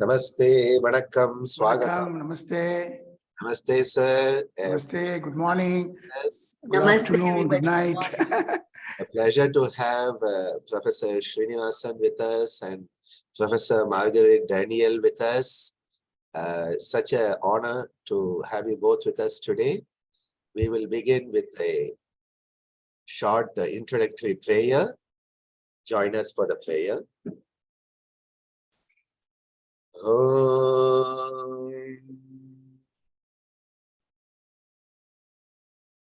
Namaste, Vanakkam, Swagatam. Namaste. Namaste, sir. Namaste, good morning. Yes. Good afternoon, good night. A pleasure to have Professor Srinivasan with us and Professor Marguerite Daniel with us. Such an honor to have you both with us today. We will begin with a short introductory prayer. Join us for the prayer.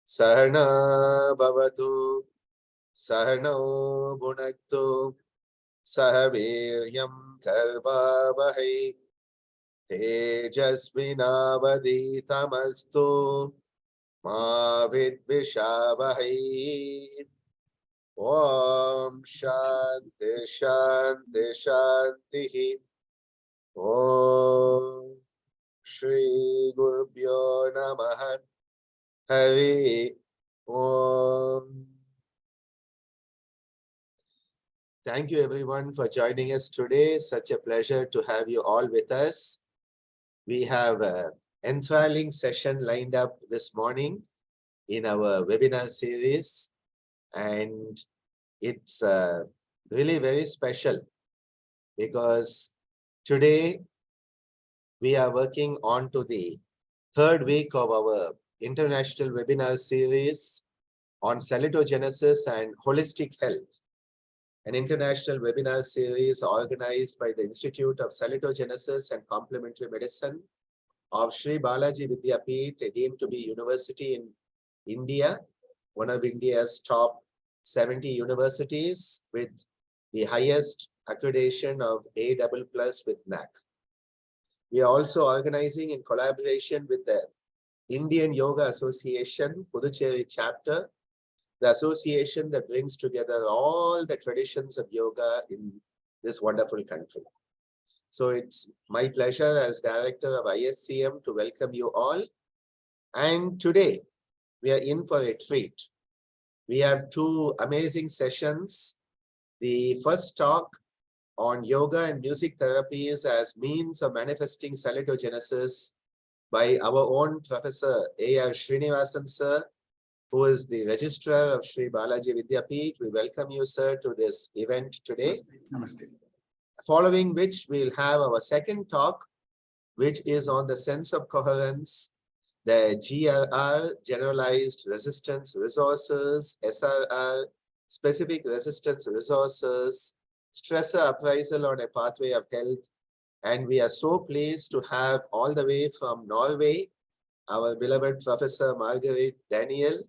Sahana bhavatu, sahano bhunaktu, sahaviryam karvavahai, tejasvinavaditamastu, ma vidvishavahai. Om Shanti Shanti Shanti. Om Shri Gurubhyo Namaha. Hari Om. Thank you everyone for joining us today. Such a pleasure to have you all with us. We have an enthralling session lined up this morning in our webinar series, and it's really very special because today we are working on to the third week of our international webinar series on Salutogenesis and Holistic Health, an international webinar series organized by the Institute of Salutogenesis and Complementary Medicine of Sri Balaji Vidyapeeth, deemed to be university in India, one of India's top 70 universities with the highest accreditation of A++ with NAC. We are also organizing in collaboration with the Indian Yoga Association, Puducherry chapter, the association that brings together all the traditions of yoga in this wonderful country. So it's my pleasure as director of ISCM to welcome you all. And today we are in for a treat. We have two amazing sessions. The first talk on yoga and music therapies as means of manifesting salutogenesis by our own Professor AR Srinivasan, sir, who is the Registrar of Sri Balaji Vidyapeeth. We welcome you, sir, to this event today. Namaste. Following which we'll have our second talk, which is on the sense of coherence, the GRR, Generalized Resistance Resources, SRR, Specific Resistance Resources, stressor appraisal on a pathway of health. And we are so pleased to have all the way from Norway, our beloved Professor Marguerite Daniel,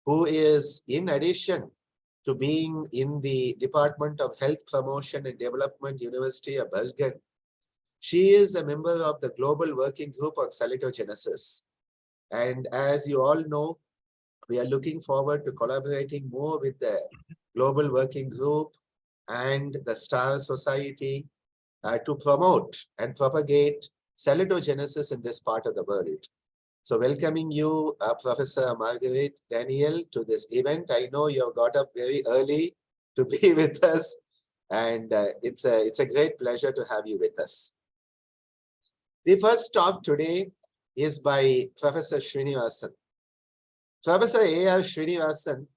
who is, in addition to being in the Department of Health Promotion and Development, University of Bergen, she is a member of the Global Working Group on Salutogenesis. And as you all know, we are looking forward to collaborating more with the Global Working Group and the Star Society to promote and propagate salutogenesis in this part of the world. So welcoming you, Professor Marguerite Daniel, to this event. I know you have got up very early to be with us, and it's a great pleasure to have you with us. The first talk today is by Professor Srinivasan. Professor AR Srinivasan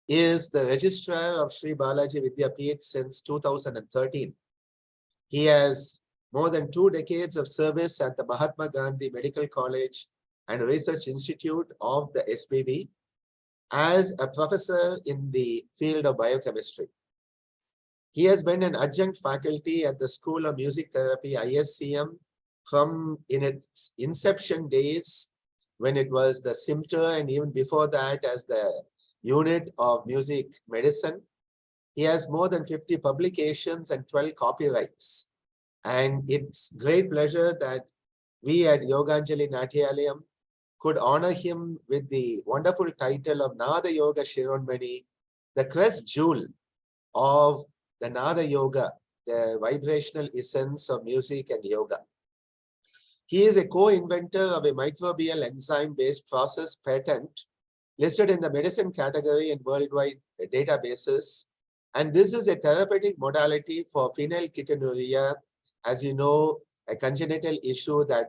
is the Registrar of Sri Balaji Vidyapeeth since 2013. He has more than 2 decades of service at the Mahatma Gandhi Medical College and Research Institute of the SBV as a professor in the field of biochemistry. He has been an adjunct faculty at the School of Music Therapy, ISCM, from in its inception days when it was the SIMTER, and even before that as the Unit of Music Medicine. He has more than 50 publications and 12 copyrights. And it's great pleasure that we at Yoganjali Natyalayam could honor him with the wonderful title of Nada Yoga Shironmani, the crest jewel of the Nada Yoga, the vibrational essence of music and yoga. He is a co-inventor of a microbial enzyme-based process patent listed in the medicine category in worldwide databases. And this is a therapeutic modality for phenylketonuria as you know, a congenital issue that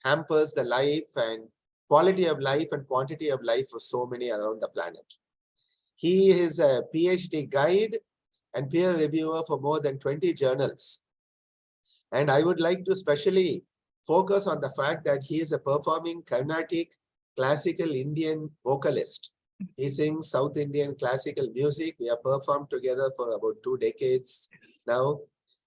hampers the life and quality of life and quantity of life for so many around the planet. He is a PhD guide and peer reviewer for more than 20 journals. And I would like to specially focus on the fact that he is a performing Carnatic classical Indian vocalist. He sings South Indian classical music. We have performed together for about 2 decades now.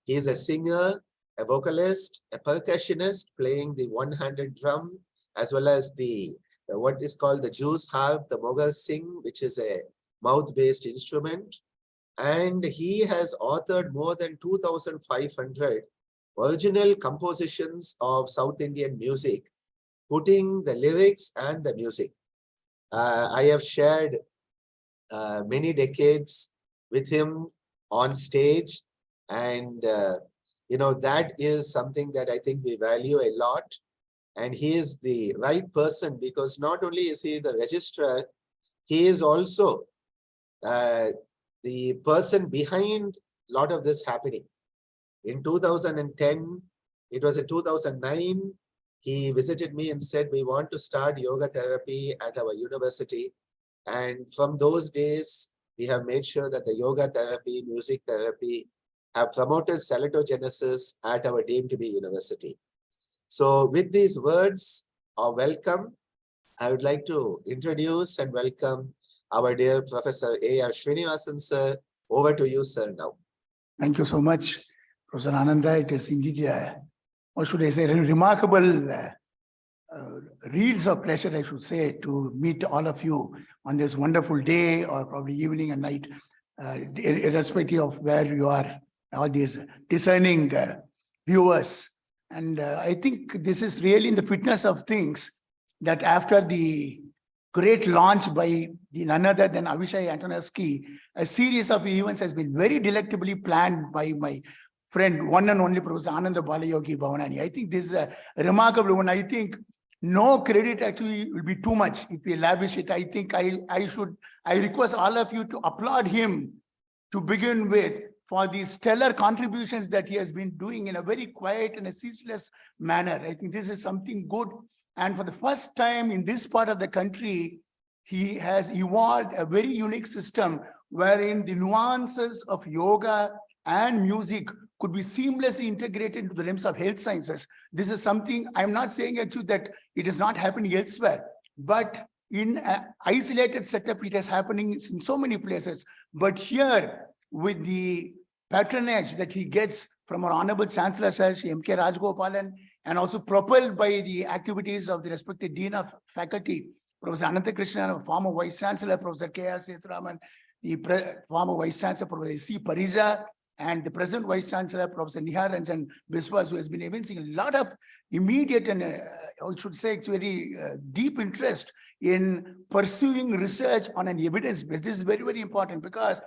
He is a singer, a vocalist, a percussionist playing the one-handed drum, as well as the what is called the Jew's harp, the Mughal Singh, which is a mouth-based instrument. And he has authored more than 2,500 original compositions of South Indian music, putting the lyrics and the music. I have shared many decades with him on stage, and that is something that I think we value a lot. And he is the right person, because not only is he the registrar, he is also the person behind a lot of this happening. In 2010, it was in 2009, he visited me and said, we want to start yoga therapy at our university. And from those days, we have made sure that the yoga therapy, music therapy have promoted salutogenesis at our deemed to be university. So with these words of welcome, I would like to introduce and welcome our dear Professor AR Srinivasan, sir. Over to you, sir, now. Thank you so much, Professor Ananda. It is indeed, what should I say, remarkable reels of pleasure, I should say, to meet all of you on this wonderful day, or probably evening and night, irrespective of where you are, all these discerning viewers. And I think this is really in the fitness of things that after the great launch by none other than Avishai Antonovsky, a series of events has been very delectably planned by my friend, one and only Professor Ananda Balayogi Bhavanani. I think this is a remarkable one. I think no credit actually will be too much if we lavish it. I think I request all of you to applaud him to begin with for the stellar contributions that he has been doing in a very quiet and a ceaseless manner. I think this is something good. And for the first time in this part of the country, he has evolved a very unique system wherein the nuances of yoga and music could be seamlessly integrated into the realms of health sciences. This is something I'm not saying actually that it is not happening elsewhere, but in an isolated setup, it is happening in so many places. But here, with the patronage that he gets from our Honorable Chancellor, Sir M.K. Rajgopalan, and also propelled by the activities of the respected Dean of Faculty, Professor Anantha Krishnan, former Vice Chancellor, Professor K.R. Sethuraman, the former Vice Chancellor, Professor C. Parija, and the present Vice Chancellor, Professor Nihar Ranjan Biswas, who has been evincing a lot of immediate and, I should say, very deep interest in pursuing research on an evidence base. This is very, very important, because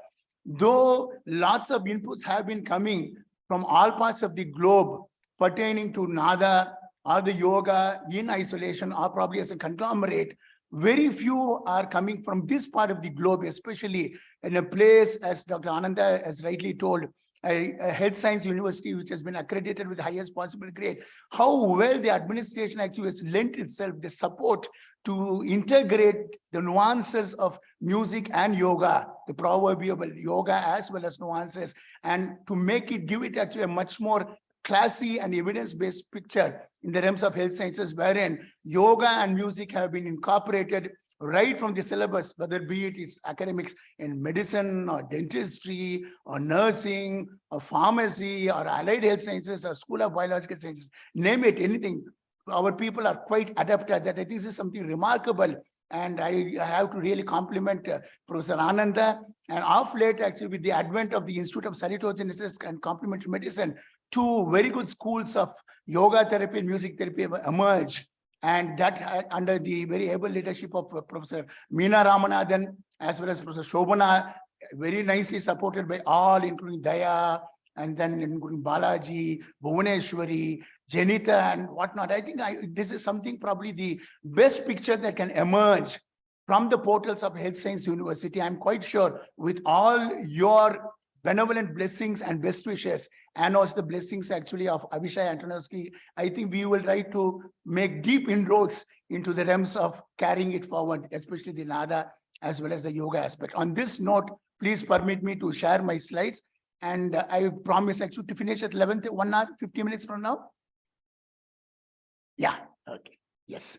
though lots of inputs have been coming from all parts of the globe pertaining to Nada or the yoga in isolation or probably as a conglomerate, very few are coming from this part of the globe, especially in a place, as Dr. Ananda has rightly told, a health science university which has been accredited with the highest possible grade. How well the administration actually has lent itself the support to integrate the nuances of music and yoga, the proverbial yoga as well as nuances, and to make it, give it actually a much more classy and evidence-based picture in the realms of health sciences, wherein yoga and music have been incorporated right from the syllabus, whether be it is academics in medicine or dentistry or nursing or pharmacy or allied health sciences or school of biological sciences, name it, anything. Our people are quite adept at that. I think this is something remarkable. And I have to really compliment Professor Ananda. And of late, actually, with the advent of the Institute of Salutogenesis and Complementary Medicine, 2 very good schools of yoga therapy and music therapy have emerged. And that under the very able leadership of Professor Meena Ramanathan, as well as Professor Shobana, very nicely supported by all, including Daya, and then including Balaji, Bhuvaneshwari, Janita, and whatnot. I think this is something probably the best picture that can emerge from the portals of Health Science University. I'm quite sure with all your benevolent blessings and best wishes, and also the blessings actually of Avishai Antonovsky, I think we will try to make deep inroads into the realms of carrying it forward, especially the Nada as well as the yoga aspect. On this note, please permit me to share my slides, and I promise actually to finish at 11, 1 hour, 50 minutes from now. Yeah, okay, yes.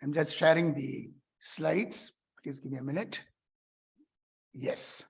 I'm just sharing the slides. Please give me a minute. Yes.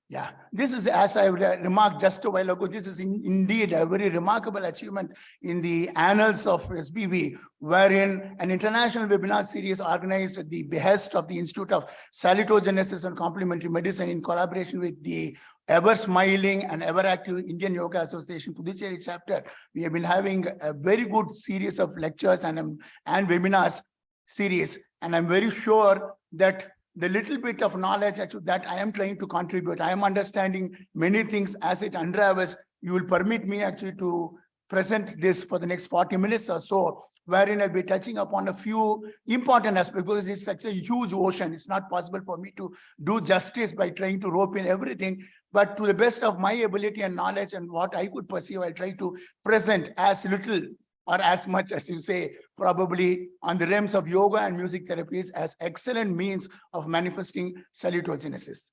Yeah, this is, as I remarked just a while ago, this is indeed a very remarkable achievement in the annals of SBV, wherein an international webinar series organized at the behest of the Institute of Salutogenesis and Complementary Medicine in collaboration with the ever smiling and ever active Indian Yoga Association Puducherry chapter. We have been having a very good series of lectures and webinars series, and I'm very sure that the little bit of knowledge actually that I am trying to contribute, I am understanding many things as it unravels. You will permit me actually to present this for the next 40 minutes or so, wherein I'll be touching upon a few important aspects, because it's such a huge ocean. It's not possible for me to do justice by trying to rope in everything, but to the best of my ability and knowledge and what I could perceive, I try to present as little or as much as you say, probably on the realms of yoga and music therapies as excellent means of manifesting salutogenesis.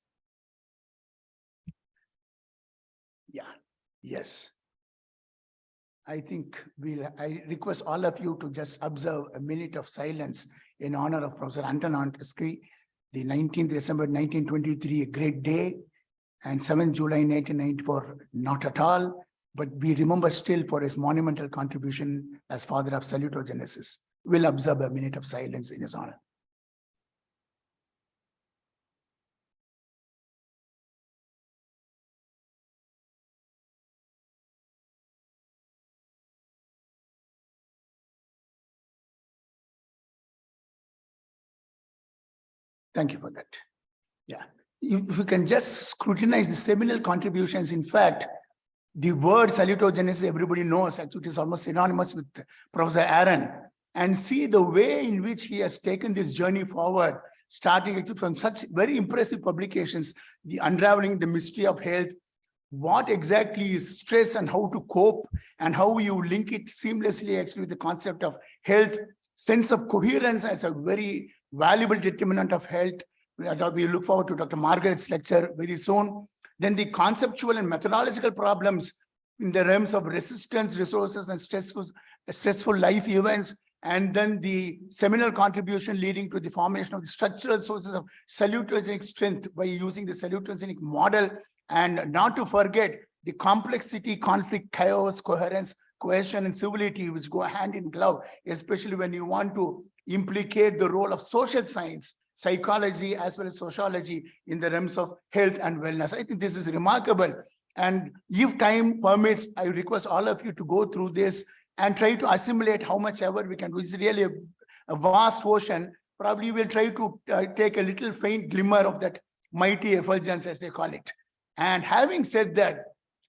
Yeah, yes. I think I request all of you to just observe a minute of silence in honor of Professor Anton Antonovsky, the 19th December 1923, a great day, and 7th July 1994, not at all. But we remember still for his monumental contribution as father of salutogenesis. We'll observe a minute of silence in his honor. Thank you for that. Yeah, if you can just scrutinize the seminal contributions, in fact, the word salutogenesis, everybody knows, actually it is almost synonymous with Professor Aaron, and see the way in which he has taken this journey forward, starting actually from such very impressive publications, the unraveling the mystery of health, what exactly is stress and how to cope, and how you link it seamlessly actually with the concept of health, sense of coherence as a very valuable determinant of health. We look forward to Dr. Marguerite's lecture very soon. Then the conceptual and methodological problems in the realms of resistance, resources, and stressful life events. And then the seminal contribution leading to the formation of the structural sources of salutogenic strength by using the salutogenic model. And not to forget the complexity, conflict, chaos, coherence, cohesion, and civility, which go hand in glove, especially when you want to implicate the role of social science, psychology, as well as sociology in the realms of health and wellness. I think this is remarkable. And if time permits, I request all of you to go through this and try to assimilate how much ever we can do. It's really a vast ocean. Probably we'll try to take a little faint glimmer of that mighty effulgence, as they call it. And having said that,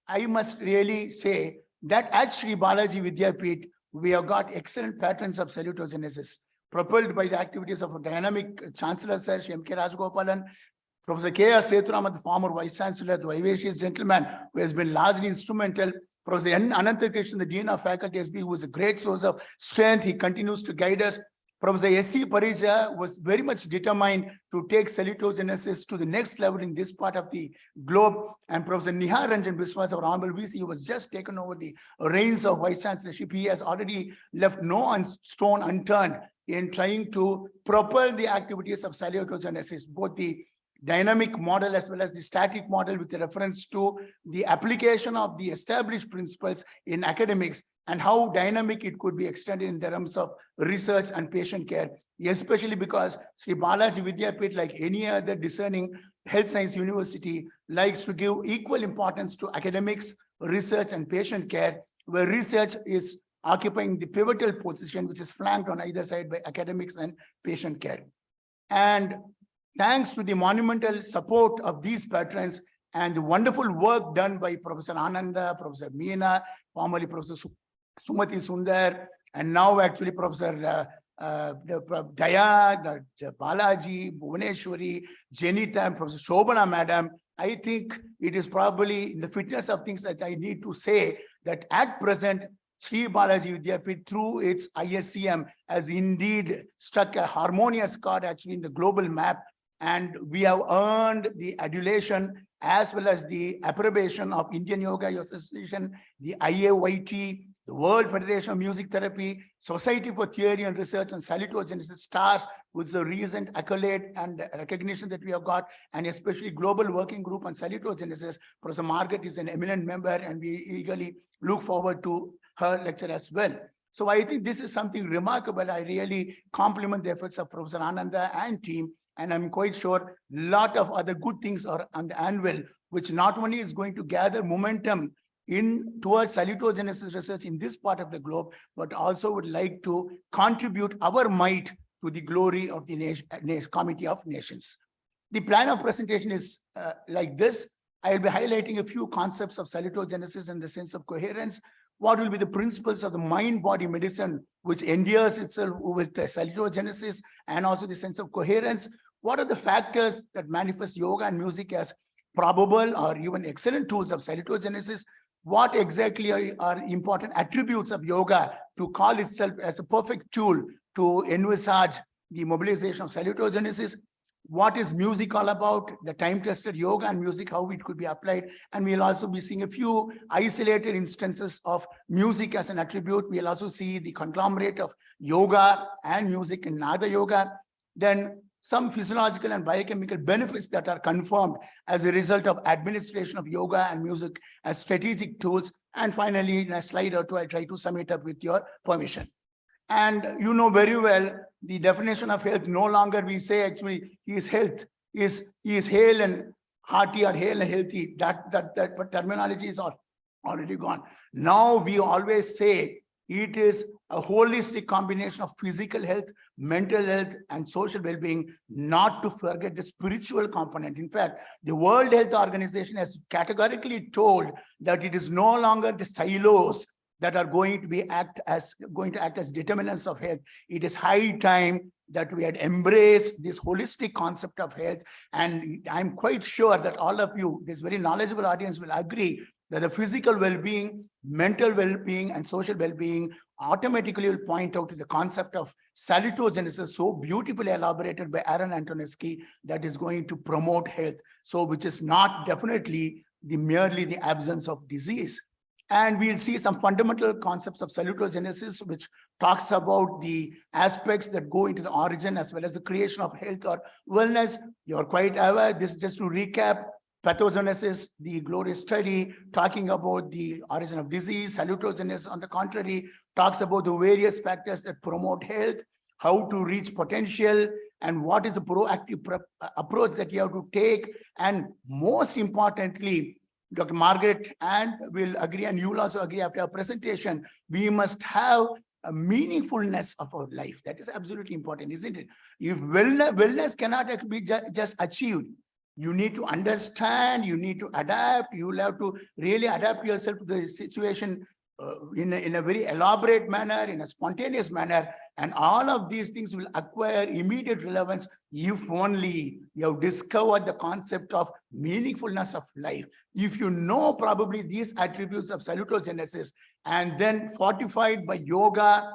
I must really say that at Sri Balaji Vidyapeeth, we have got excellent patterns of salutogenesis, propelled by the activities of a dynamic Chancellor Sir M.K. Rajgopalan, Professor K.R. Sethuram, the former Vice Chancellor, the vivacious gentleman who has been largely instrumental, Professor N. Ananthakrishnan, the Dean of Faculty SB, who is a great source of strength. He continues to guide us. Professor S.C. Parija was very much determined to take salutogenesis to the next level in this part of the globe. And Professor Nihar Ranjan Biswas, our Honorable VC, was just taken over the reins of Vice Chancellorship. He has already left no stone unturned in trying to propel the activities of salutogenesis, both the dynamic model as well as the static model, with reference to the application of the established principles in academics and how dynamic it could be extended in terms of research and patient care, especially because Sri Balaji Vidyapeeth, like any other discerning health science university, likes to give equal importance to academics, research, and patient care, where research is occupying the pivotal position, which is flanked on either side by academics and patient care. And thanks to the monumental support of these patrons and the wonderful work done by Professor Ananda, Professor Meena, formerly Professor Sumati Sundar, and now actually Professor Daya, the Balaji, Bhuvaneshwari, Janita, and Professor Shobana Madam. I think it is probably in the fitness of things that I need to say that at present, Sri Balaji Vidyapeeth, through its ISCM, has indeed struck a harmonious chord actually in the global map. And we have earned the adulation as well as the approbation of Indian Yoga Association, the IAYT, the World Federation of Music Therapy, Society for Theory and Research, and Salutogenesis stars, with the recent accolade and recognition that we have got, and especially Global Working Group on Salutogenesis. Professor Margaret is an eminent member, and we eagerly look forward to her lecture as well. So I think this is something remarkable. I really compliment the efforts of Professor Ananda and team, and I'm quite sure a lot of other good things are on the anvil, which not only is going to gather momentum towards salutogenesis research in this part of the globe, but also would like to contribute our might to the glory of the Committee of Nations. The plan of presentation is like this. I will be highlighting a few concepts of salutogenesis and the sense of coherence. What will be the principles of the mind-body medicine, which endures itself with the salutogenesis and also the sense of coherence? What are the factors that manifest yoga and music as probable or even excellent tools of salutogenesis? What exactly are important attributes of yoga to call itself as a perfect tool to envisage the mobilization of salutogenesis? What is music all about? The time-tested yoga and music, how it could be applied. And we'll also be seeing a few isolated instances of music as an attribute. We'll also see the conglomerate of yoga and music in Nada Yoga. Then some physiological and biochemical benefits that are confirmed as a result of administration of yoga and music as strategic tools. And finally, in a slide or two, I'll try to sum it up with your permission. And you know very well, the definition of health, no longer we say actually he is health, he is hale and hearty or hale and healthy. That terminology is already gone. Now we always say it is a holistic combination of physical health, mental health, and social well-being, not to forget the spiritual component. In fact, the World Health Organization has categorically told that it is no longer the silos that are going to act as determinants of health. It is high time that we had embraced this holistic concept of health. And I'm quite sure that all of you, this very knowledgeable audience, will agree that the physical well-being, mental well-being, and social well-being automatically will point out to the concept of salutogenesis, so beautifully elaborated by Aaron Antonescu, that is going to promote health. So which is not definitely merely the absence of disease. And we'll see some fundamental concepts of salutogenesis, which talks about the aspects that go into the origin as well as the creation of health or wellness. You're quite aware, this is just to recap. Pathogenesis, the glorious study, talking about the origin of disease. Salutogenesis, on the contrary, talks about the various factors that promote health, how to reach potential, and what is the proactive approach that you have to take. And most importantly, Dr. Margaret and will agree, and you will also agree after our presentation, we must have a meaningfulness of our life. That is absolutely important, isn't it? If wellness cannot be just achieved, you need to understand, you need to adapt, you will have to really adapt yourself to the situation in a very elaborate manner, in a spontaneous manner. And all of these things will acquire immediate relevance if only you have discovered the concept of meaningfulness of life. If you know probably these attributes of salutogenesis and then fortified by yoga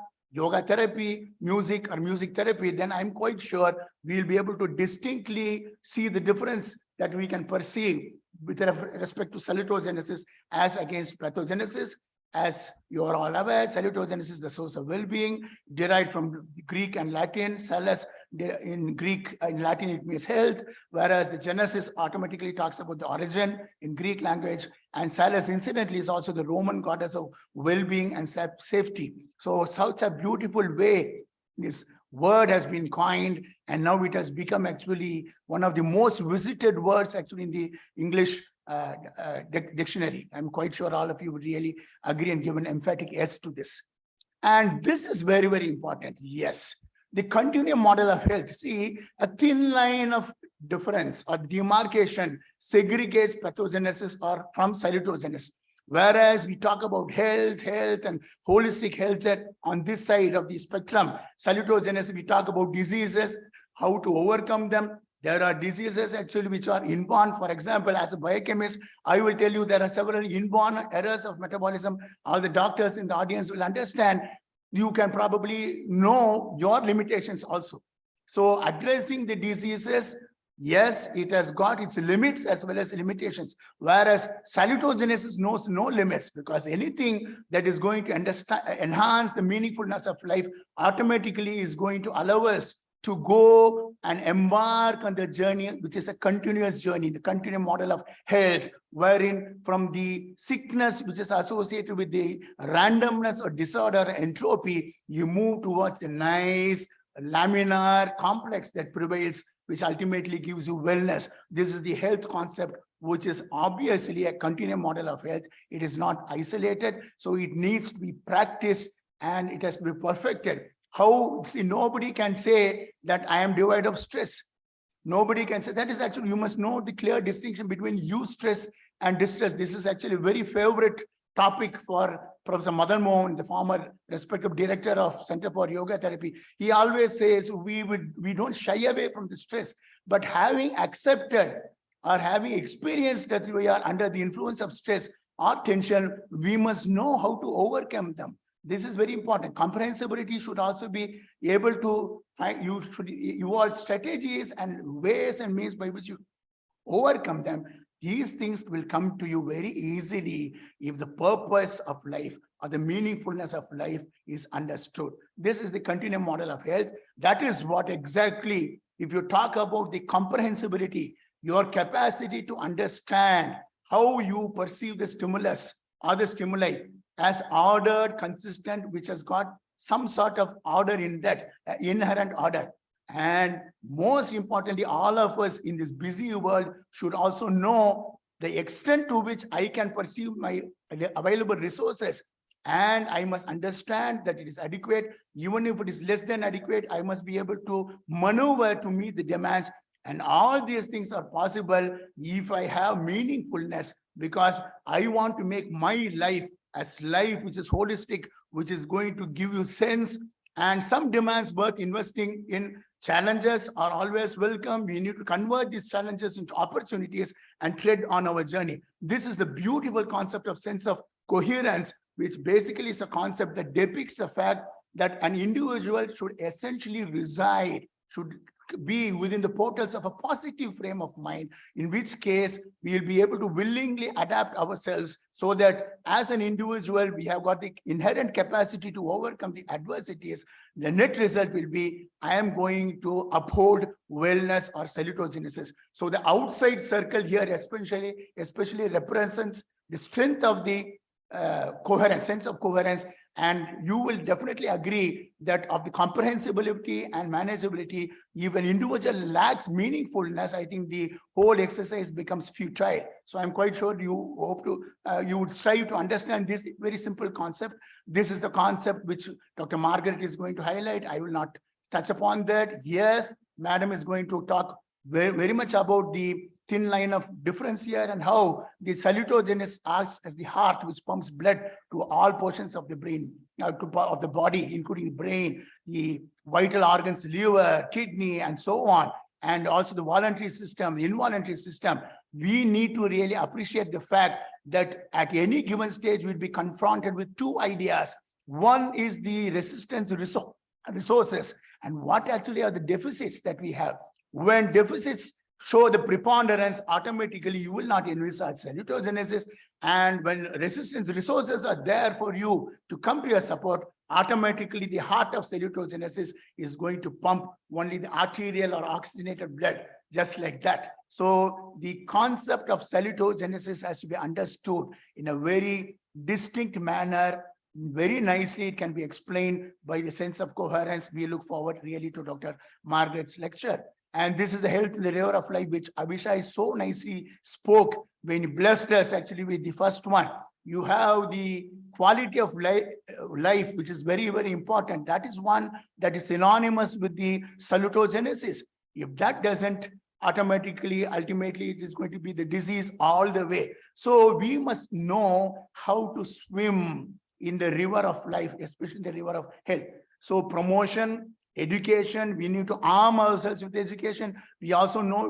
therapy, music or music therapy, then I'm quite sure we'll be able to distinctly see the difference that we can perceive with respect to salutogenesis as against pathogenesis. As you are all aware, salutogenesis is the source of well-being, derived from Greek and Latin. Salus, in Latin, it means health, whereas the genesis automatically talks about the origin in Greek language. And Salus, incidentally, is also the Roman goddess of well-being and safety. So such a beautiful way this word has been coined, and now it has become actually one of the most visited words actually in the English dictionary. I'm quite sure all of you would really agree and give an emphatic yes to this. And this is very, very important. Yes, the continuum model of health. See, a thin line of difference or demarcation segregates pathogenesis or from salutogenesis. Whereas we talk about health and holistic health, that on this side of the spectrum, salutogenesis, we talk about diseases, how to overcome them. There are diseases actually which are inborn. For example, as a biochemist, I will tell you there are several inborn errors of metabolism. All the doctors in the audience will understand. You can probably know your limitations also. So addressing the diseases, yes, it has got its limits as well as limitations. Whereas salutogenesis knows no limits, because anything that is going to enhance the meaningfulness of life automatically is going to allow us to go and embark on the journey, which is a continuous journey, the continuum model of health, wherein from the sickness which is associated with the randomness or disorder, entropy, you move towards a nice laminar complex that prevails, which ultimately gives you wellness. This is the health concept, which is obviously a continuum model of health. It is not isolated, so it needs to be practiced and it has to be perfected. How, see, nobody can say that I am devoid of stress. Nobody can say that. Is actually, you must know the clear distinction between eustress and distress. This is actually a very favorite topic for Professor Madan Mohan, the former respected director of Center for Yoga Therapy. He always says we don't shy away from the stress, but having accepted or having experienced that we are under the influence of stress or tension, we must know how to overcome them. This is very important. Comprehensibility should also be able to find, you should evolve strategies and ways and means by which you overcome them. These things will come to you very easily if the purpose of life or the meaningfulness of life is understood. This is the continuum model of health. That is what exactly, if you talk about the comprehensibility, your capacity to understand how you perceive the stimulus or the stimuli as ordered, consistent, which has got some sort of order in that, inherent order. And most importantly, all of us in this busy world should also know the extent to which I can perceive my available resources. And I must understand that it is adequate. Even if it is less than adequate, I must be able to maneuver to meet the demands. And all these things are possible if I have meaningfulness, because I want to make my life as life which is holistic, which is going to give you sense. And some demands worth investing in. Challenges are always welcome. We need to convert these challenges into opportunities and tread on our journey. This is the beautiful concept of sense of coherence, which basically is a concept that depicts the fact that an individual should essentially reside, should be within the portals of a positive frame of mind, in which case we will be able to willingly adapt ourselves so that as an individual, we have got the inherent capacity to overcome the adversities. The net result will be, I am going to uphold wellness or salutogenesis. So the outside circle here especially represents the strength of the coherence, sense of coherence. And you will definitely agree that of the comprehensibility and manageability, if an individual lacks meaningfulness, I think the whole exercise becomes futile. So I'm quite sure you hope to, you would strive to understand this very simple concept. This is the concept which Dr. Margaret is going to highlight. I will not touch upon that. Yes, Madam is going to talk very much about the thin line of difference here and how the salutogenesis acts as the heart which pumps blood to all portions of the brain, of the body, including the brain, the vital organs, liver, kidney, and so on, and also the voluntary system, the involuntary system. We need to really appreciate the fact that at any given stage, we'll be confronted with two ideas. One is the resistance resources, and what actually are the deficits that we have. When deficits show the preponderance, automatically you will not envisage salutogenesis. And when resistance resources are there for you to come to your support, automatically the heart of salutogenesis is going to pump only the arterial or oxygenated blood, just like that. So the concept of salutogenesis has to be understood in a very distinct manner. Very nicely, it can be explained by the sense of coherence. We look forward really to Dr. Margaret's lecture. And this is the health in the river of life, which Abhishai so nicely spoke when he blessed us actually with the first one. You have the quality of life, which is very, very important. That is one that is synonymous with the salutogenesis. If that doesn't automatically, ultimately, it is going to be the disease all the way. So we must know how to swim in the river of life, especially the river of health. So promotion, education, we need to arm ourselves with education. We also know,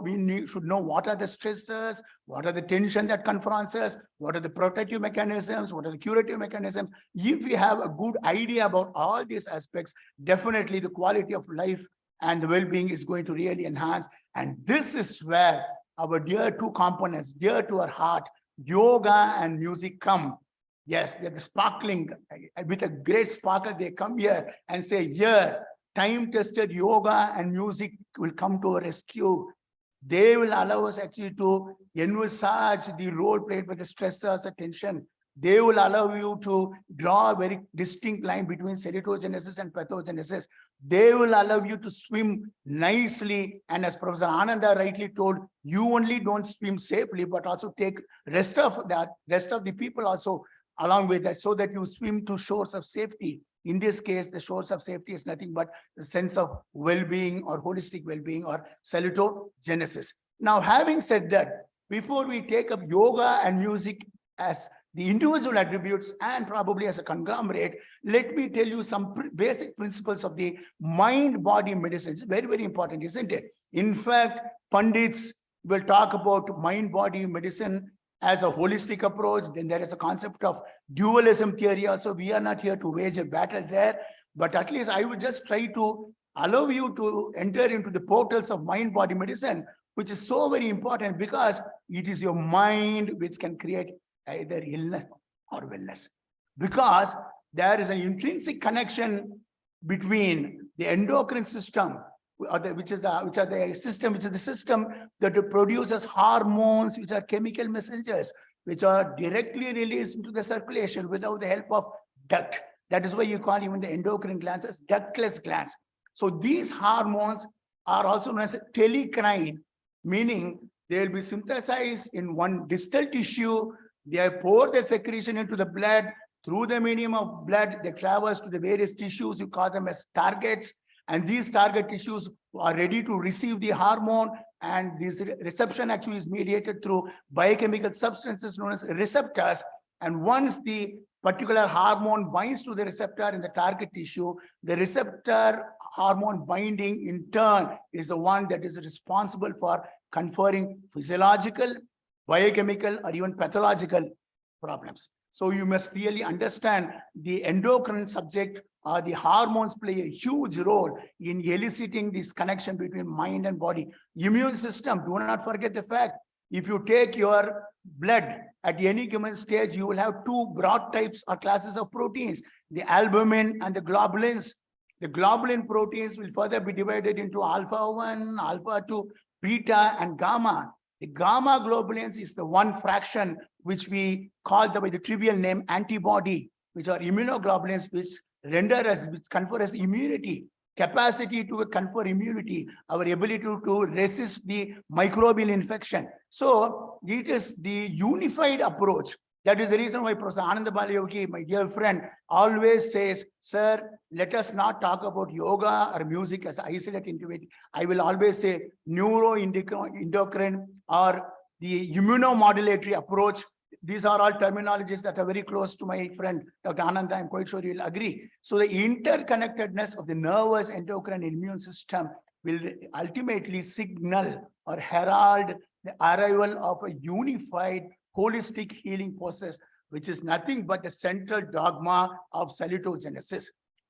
should know what are the stressors, what are the tension that confronts us, what are the protective mechanisms, what are the curative mechanisms. If we have a good idea about all these aspects, definitely the quality of life and the well-being is going to really enhance. And this is where our dear two components, dear to our heart, yoga and music come. Yes, they're sparkling with a great sparkle. They come here and say, here, time-tested yoga and music will come to our rescue. They will allow us actually to envisage the role played by the stressors, attention. They will allow you to draw a very distinct line between salutogenesis and pathogenesis. They will allow you to swim nicely. And as Professor Ananda rightly told, you only don't swim safely, but also take rest of the people also along with that, so that you swim to shores of safety. In this case, the shores of safety is nothing but the sense of well-being or holistic well-being or salutogenesis. Now, having said that, before we take up yoga and music as the individual attributes and probably as a conglomerate, let me tell you some basic principles of the mind-body medicine. It's very, very important, isn't it? In fact, Pandits will talk about mind-body medicine as a holistic approach. Then there is a concept of dualism theory also. We are not here to wage a battle there, but at least I will just try to allow you to enter into the portals of mind-body medicine, which is so very important because it is your mind which can create either illness or wellness. Because there is an intrinsic connection between the endocrine system, which is the system that produces hormones, which are chemical messengers, which are directly released into the circulation without the help of duct. That is why you call even the endocrine glands as ductless glands. So these hormones are also known as telecrine, meaning they will be synthesized in one distal tissue. They pour their secretion into the blood. Through the medium of blood, they traverse to the various tissues. You call them as targets. And these target tissues are ready to receive the hormone. And this reception actually is mediated through biochemical substances known as receptors. And once the particular hormone binds to the receptor in the target tissue, the receptor hormone binding in turn is the one that is responsible for conferring physiological, biochemical, or even pathological problems. So you must really understand the endocrine subject or the hormones play a huge role in eliciting this connection between mind and body. Immune system, do not forget the fact, if you take your blood at any given stage, you will have two broad types or classes of proteins, the albumin and the globulins. The globulin proteins will further be divided into alpha 1, alpha 2, beta, and gamma. The gamma globulins is the one fraction which we call by the trivial name antibody, which are immunoglobulins, which confer us immunity, capacity to confer immunity, our ability to resist the microbial infection. So it is the unified approach. That is the reason why Professor Ananda Balayogi, my dear friend, always says, sir, let us not talk about yoga or music as isolated individual. I will always say neuroendocrine or the immunomodulatory approach. These are all terminologies that are very close to my friend, Dr. Ananda. I'm quite sure you will agree. So the interconnectedness of the nervous, endocrine, and immune system will ultimately signal or herald the arrival of a unified holistic healing process, which is nothing but the central dogma of salutogenesis.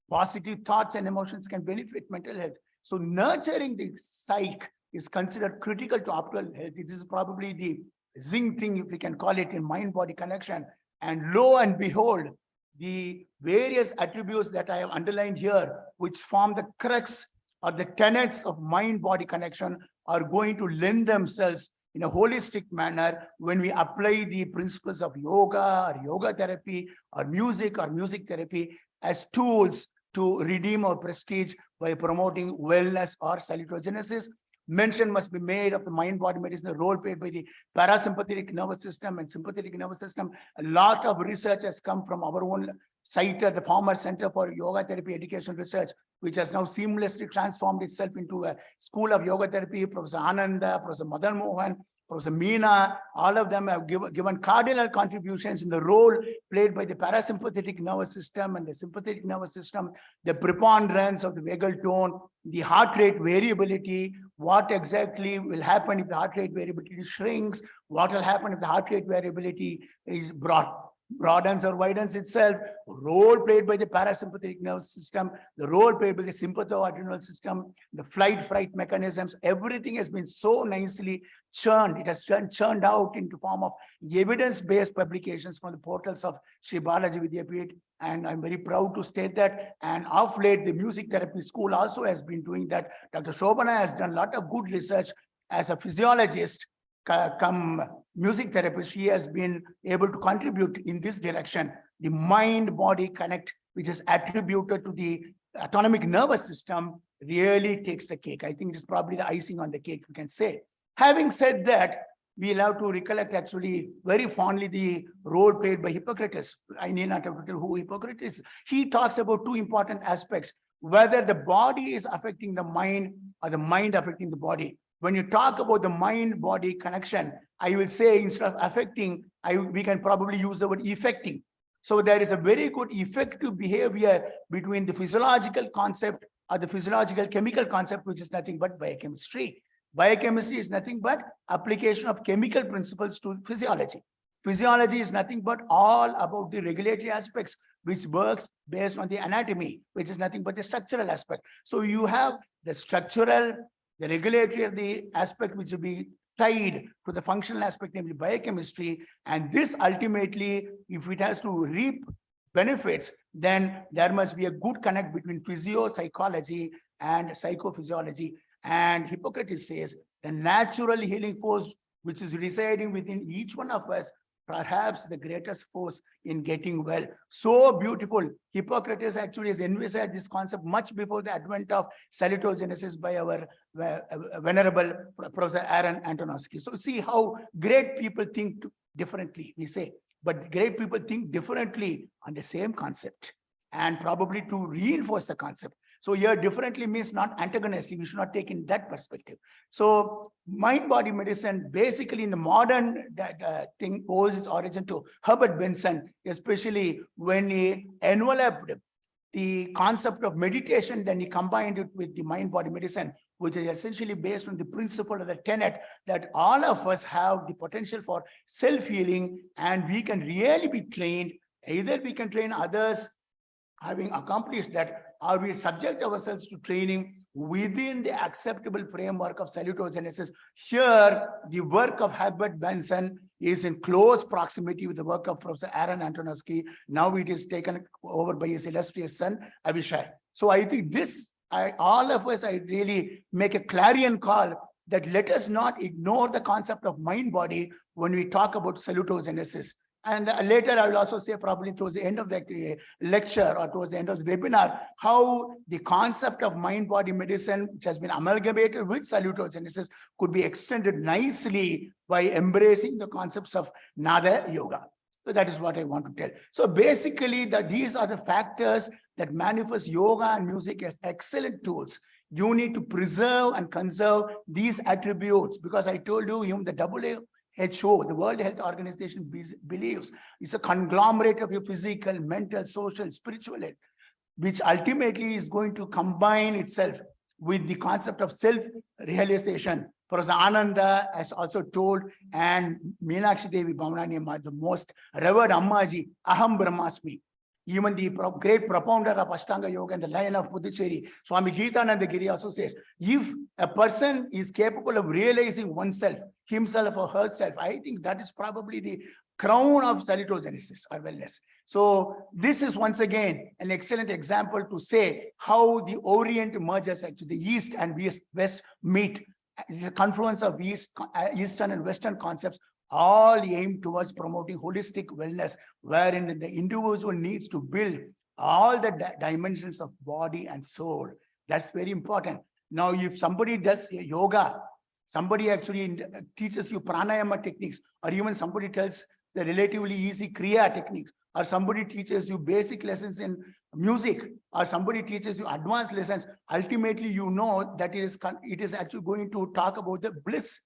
Positive thoughts and emotions can benefit mental health. So nurturing the psyche is considered critical to optimal health. This is probably the zing thing, if we can call it, in mind-body connection. And lo and behold, the various attributes that I have underlined here, which form the crux or the tenets of mind-body connection, are going to lend themselves in a holistic manner when we apply the principles of yoga or yoga therapy or music therapy as tools to redeem our prestige by promoting wellness or salutogenesis. Mention must be made of the mind-body medicine, the role played by the parasympathetic nervous system and sympathetic nervous system. A lot of research has come from our own site, the former Center for Yoga Therapy Education Research, which has now seamlessly transformed itself into a school of yoga therapy. Professor Ananda, Professor Madan Mohan, Professor Meena, all of them have given cardinal contributions in the role played by the parasympathetic nervous system and the sympathetic nervous system, the preponderance of the vagal tone, the heart rate variability, what exactly will happen if the heart rate variability shrinks, what will happen if the heart rate variability is broadens or widens itself, role played by the parasympathetic nervous system, the role played by the sympathoadrenal system, the flight-fright mechanisms, everything has been so nicely churned. It has churned out into form of evidence-based publications from the portals of Sri Balaji Vidyapeeth. And I'm very proud to state that. And of late, the music therapy school also has been doing that. Dr. Shobana has done a lot of good research as a physiologist, come music therapist. She has been able to contribute in this direction. The mind-body connect, which is attributed to the autonomic nervous system, really takes the cake. I think it is probably the icing on the cake, we can say. Having said that, we'll have to recollect actually very fondly the role played by Hippocrates. I need not have to tell who Hippocrates is. He talks about two important aspects, whether the body is affecting the mind or the mind affecting the body. When you talk about the mind-body connection, I will say instead of affecting, we can probably use the word effecting. So there is a very good effective behavior between the physiological concept or the physiological chemical concept, which is nothing but biochemistry. Biochemistry is nothing but application of chemical principles to physiology. Physiology is nothing but all about the regulatory aspects, which works based on the anatomy, which is nothing but the structural aspect. So you have the structural, the regulatory of the aspect which will be tied to the functional aspect, namely biochemistry. And this ultimately, if it has to reap benefits, then there must be a good connect between physiopsychology and psychophysiology. And Hippocrates says the natural healing force which is residing within each one of us, perhaps the greatest force in getting well. So beautiful. Hippocrates actually has envisaged this concept much before the advent of salutogenesis by our venerable Professor Aaron Antonovsky. So see how great people think differently, we say, but great people think differently on the same concept and probably to reinforce the concept. So here differently means not antagonistic. We should not take in that perspective. So mind-body medicine, basically in the modern thing, owes its origin to Herbert Benson, especially when he enveloped the concept of meditation, then he combined it with the mind-body medicine, which is essentially based on the principle of the tenet that all of us have the potential for self-healing, and we can really be trained. Either we can train others having accomplished that, or we subject ourselves to training within the acceptable framework of salutogenesis. Here, the work of Herbert Benson is in close proximity with the work of Professor Aaron Antonovsky. Now it is taken over by his illustrious son, Avishai. So I think this, all of us, I really make a clarion call that let us not ignore the concept of mind-body when we talk about salutogenesis. And later I will also say, probably towards the end of the lecture or towards the end of the webinar, how the concept of mind-body medicine, which has been amalgamated with salutogenesis, could be extended nicely by embracing the concepts of Nada Yoga. So that is what I want to tell. So basically, these are the factors that manifest yoga and music as excellent tools. You need to preserve and conserve these attributes, because I told you, even the WHO, the World Health Organization, believes it's a conglomerate of your physical, mental, social, spiritual health, which ultimately is going to combine itself with the concept of self-realization. Professor Ananda has also told, and Meenakshi Devi Bhavanani, the most revered Ammaji, Aham Brahmasmi. Even the great propounder of Ashtanga Yoga and the Lion of Puducherry, Swami Geetananda Giri, also says, if a person is capable of realizing oneself, himself or herself, I think that is probably the crown of salutogenesis or wellness. So this is once again an excellent example to say how the Orient merges, actually the East and West meet. The confluence of Eastern and Western concepts all aim towards promoting holistic wellness, wherein the individual needs to build all the dimensions of body and soul. That's very important. Now, if somebody does yoga, somebody actually teaches you pranayama techniques, or even somebody tells the relatively easy Kriya techniques, or somebody teaches you basic lessons in music, or somebody teaches you advanced lessons, ultimately you know that it is actually going to talk about the bliss.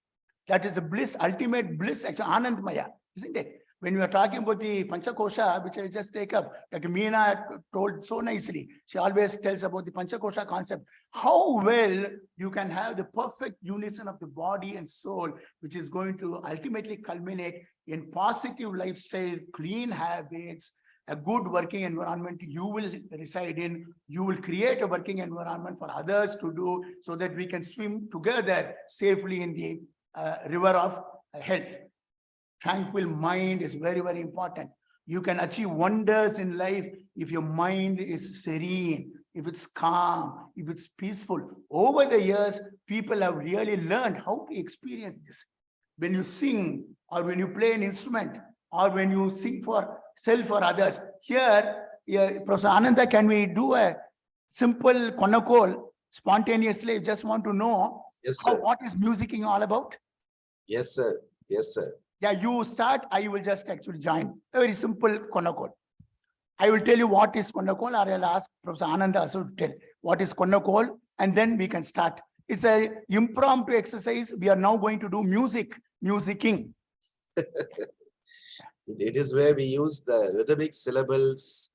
That is the bliss, ultimate bliss, actually Anandmaya, isn't it? When we are talking about the Panchakosha, which I just take up, that Meena told so nicely, she always tells about the Panchakosha concept, how well you can have the perfect unison of the body and soul, which is going to ultimately culminate in positive lifestyle, clean habits, a good working environment you will reside in. You will create a working environment for others to do, so that we can swim together safely in the river of health. Tranquil mind is very, very important. You can achieve wonders in life if your mind is serene, if it's calm, if it's peaceful. Over the years, people have really learned how to experience this. When you sing, or when you play an instrument, or when you sing for self or others. Here, Professor Ananda, can we do a simple konakol spontaneously? I just want to know, Yes, sir. what is musicking all about? Yes, sir. Yes, sir. Yeah, you start, I will just actually join. A very simple konakol. I will tell you what is konakol, or I'll ask Professor Ananda also to tell what is konakol, and then we can start. It's a impromptu exercise. We are now going to do musicking. It is where we use the rhythmic syllables.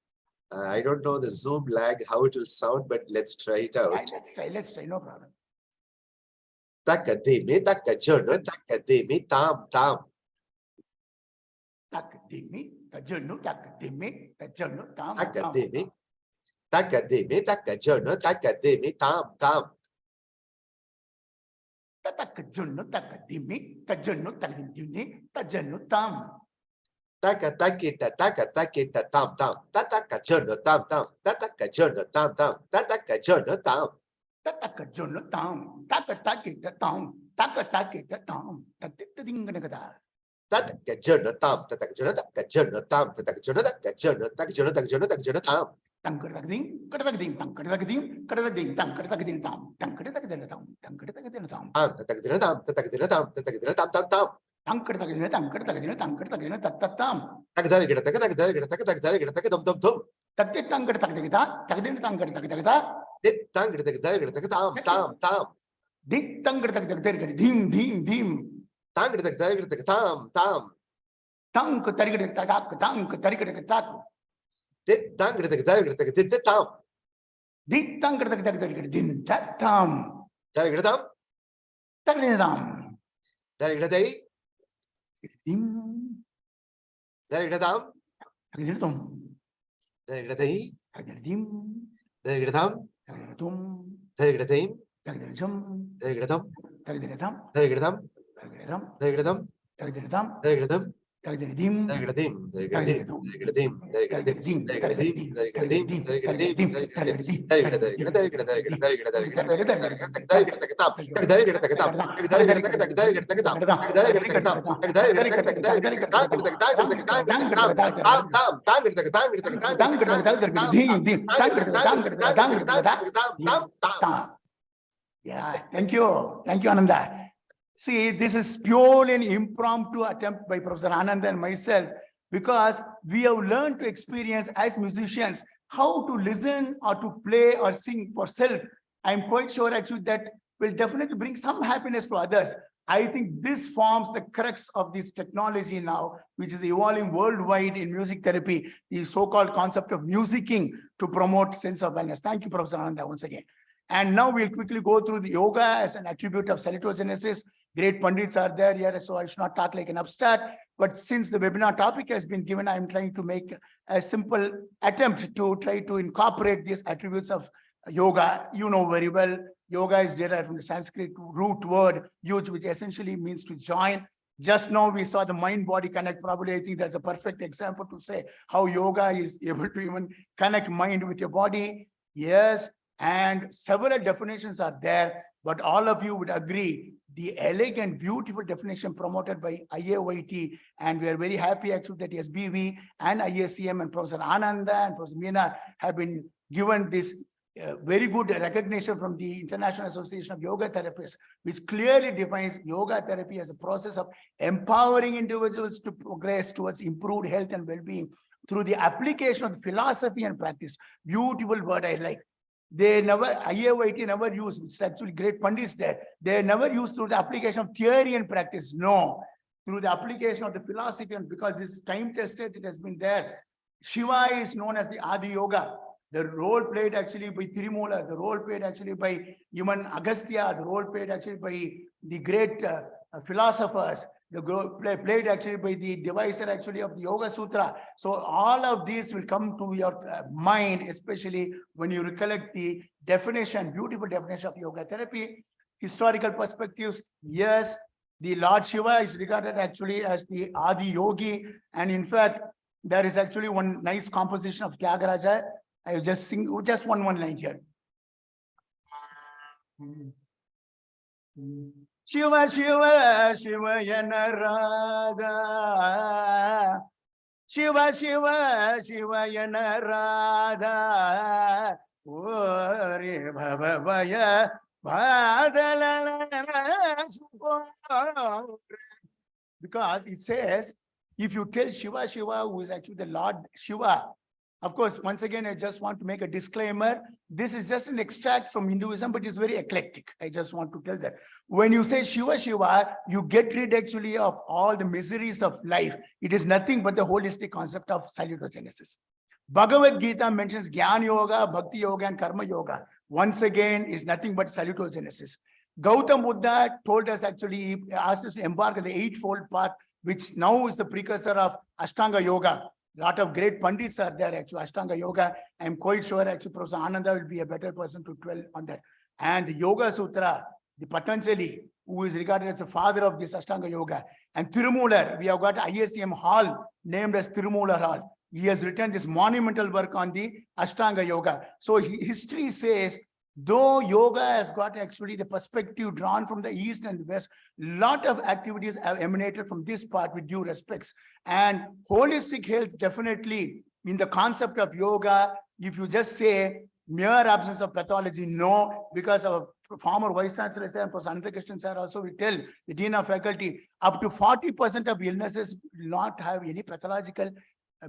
I don't know the Zoom lag, how it will sound, but let's try it out. Right, let's try, no problem. Takadimi, takajunu, takadimi, tam, tam. Takadimi, tajunu, takadimi, tajunu, tam, Takadimi, takadimi, takajunu, takadimi, tam, tam. Takajunu, takadimi, tajunu, takadimi, tajunu, tam. Takatakita, takatakita, tam, tam. Tatakajunu, tam, tam. Tatakajunu, tam, tam. Tatakajunu, tam. Tatakajunu, tam. Takatakita, tam. Takatakita, tam. Tatikadinganagada. Tatakajunu, tam. Tatakajunu, takajunu, tam. Tatakajunu, takajunu, takajunu, takajunu, takajunu, tam. Tankadagding, kadagding, tankadagding, kadagding, tankadagding, tam. Tankadagding, tam. Tankadagding, tam. Tatakadina, tam. Tatakadina, tam. Tatakadina, tam, tam, tam. Tankadagding, tankadagding, tankadagding, tam. Takadagina, takadagina, takadagina, takadum, dum, dum. Tatit tankadagdagda, takadin tankadagdagda. Dit, tangidagina, takadam, tam, tam. Dik tankadagdagda, dim, dim, dim. Tangidagina, tam, tam. Tank tarigadatak, tank tarigadatak. Dit, tangidagina, takadit, tam. Dik tankadagdagda, dim, tat, tam. Tagidam, Tagadam. tagiday, Dim, tagigadam, tagadum. tagiday, Tagadim, tagigadam, tagadum, tagidadim, tagadum, tagigadam, tagadam, tagigadam, tagadam, tagigadam, tagadam, tagigadam. tagadim, Tagadim, tagadim, tagadim, tagadim, tagadim, tagadim, tagadim, Yeah, thank you, Ananda. See, this is purely an impromptu attempt by Professor Ananda and myself, because we have learned to experience as musicians how to listen or to play or sing for self. I'm quite sure actually that will definitely bring some happiness to others. I think this forms the crux of this technology now, which is evolving worldwide in music therapy, the so-called concept of musicking to promote sense of wellness. Thank you, Professor Ananda, once again. And now we'll quickly go through the yoga as an attribute of salutogenesis. Great pundits are there here, so I should not talk like an upstart. But since the webinar topic has been given, I'm trying to make a simple attempt to try to incorporate these attributes of yoga. You know very well, yoga is derived from the Sanskrit root word, yuj, which essentially means to join. Just now we saw the mind-body connect. Probably I think that's a perfect example to say how yoga is able to even connect mind with your body. Yes, and several definitions are there, but all of you would agree the elegant, beautiful definition promoted by IAYT, and we are very happy actually that SBV and ISCM and Professor Ananda and Professor Meena have been given this very good recognition from the International Association of Yoga Therapists, which clearly defines yoga therapy as a process of empowering individuals to progress towards improved health and well-being through the application of philosophy and practice. Beautiful word I like. They never, IAYT never use, which is actually great pundits there. They never use through the application of theory and practice. No, through the application of the philosophy, and because this is time tested, it has been there. Shiva is known as the Adi Yoga. The role played actually by Tirumula, the role played actually by even Agastya, the role played actually by the great philosophers, the played actually by the deviser actually of the Yoga Sutra. So all of these will come to your mind, especially when you recollect the definition, beautiful definition of yoga therapy. Historical perspectives, yes, the Lord Shiva is regarded actually as the Adi Yogi, and in fact, there is actually one nice composition of Tyagaraja. I will just sing just one line here. Shiva, Shiva, Shiva Yanarada. Shiva, Shiva, Shiva Yanarada. Ore Bhavaya Bhadalala. Because it says, if you tell Shiva, Shiva, who is actually the Lord Shiva, of course, once again, I just want to make a disclaimer. This is just an extract from Hinduism, but it's very eclectic. I just want to tell that. When you say Shiva, Shiva, you get rid actually of all the miseries of life. It is nothing but the holistic concept of salutogenesis. Bhagavad Gita mentions Jnana Yoga, Bhakti Yoga, and Karma Yoga. Once again, is nothing but salutogenesis. Gautam Buddha told us actually, he asked us to embark on the eightfold path, which now is the precursor of Ashtanga Yoga. A lot of great pundits are there actually, Ashtanga Yoga. I'm quite sure actually Professor Ananda will be a better person to dwell on that. And the Yoga Sutra, the Patanjali, who is regarded as the father of this Ashtanga Yoga. And Tirumular, we have got ISCM Hall named as Tirumular Hall. He has written this monumental work on the Ashtanga Yoga. So history says, though yoga has got actually the perspective drawn from the east and the west, lot of activities have emanated from this part with due respects. And holistic health definitely in the concept of yoga, if you just say mere absence of pathology, no, because our former Vice Chancellor and Professor Ananthakrishnan sir also will tell the Dean of Faculty, up to 40% of illnesses will not have any pathological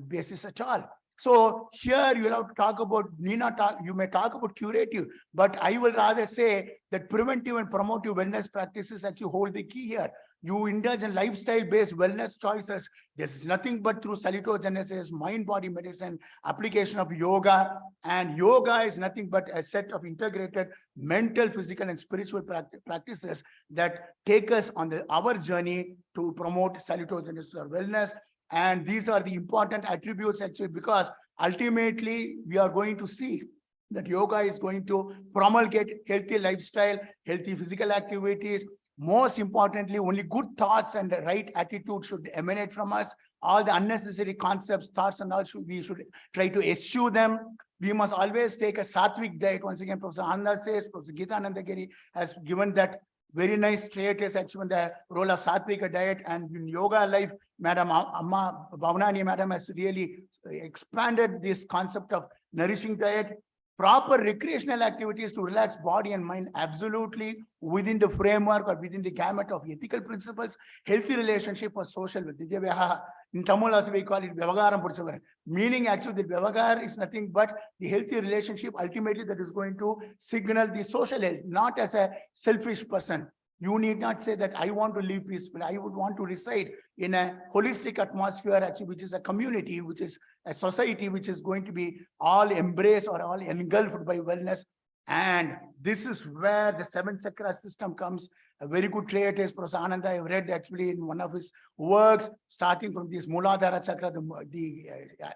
basis at all. So here you will have to talk about, you may talk about curative, but I will rather say that preventive and promotive wellness practices actually hold the key here. You indulge in lifestyle-based wellness choices. This is nothing but through salutogenesis, mind-body medicine, application of yoga. And yoga is nothing but a set of integrated mental, physical, and spiritual practices that take us on our journey to promote salutogenesis or wellness. And these are the important attributes actually, because ultimately we are going to see that yoga is going to promulgate healthy lifestyle, healthy physical activities. Most importantly, only good thoughts and the right attitude should emanate from us. All the unnecessary concepts, thoughts, and all we should try to eschew them. We must always take a sattvic diet. Once again, Professor Ananda says, Professor Geetanandagiri has given that very nice treatise actually on the role of sattvic diet. And in yoga life, Madam Amma Bhavanani Madam has really expanded this concept of nourishing diet. Proper recreational activities to relax body and mind, absolutely within the framework or within the gamut of ethical principles. Healthy relationship or social with in Tamil also we call it Vyavagaram, meaning actually the Vyavagar is nothing but the healthy relationship ultimately that is going to signal the social health, not as a selfish person. You need not say that I want to live peacefully. I would want to reside in a holistic atmosphere, actually, which is a community, which is a society, which is going to be all embraced or all engulfed by wellness. And this is where the 7 chakra system comes. A very good treatise, Professor Ananda, I read actually in one of his works, starting from this Muladhara chakra, the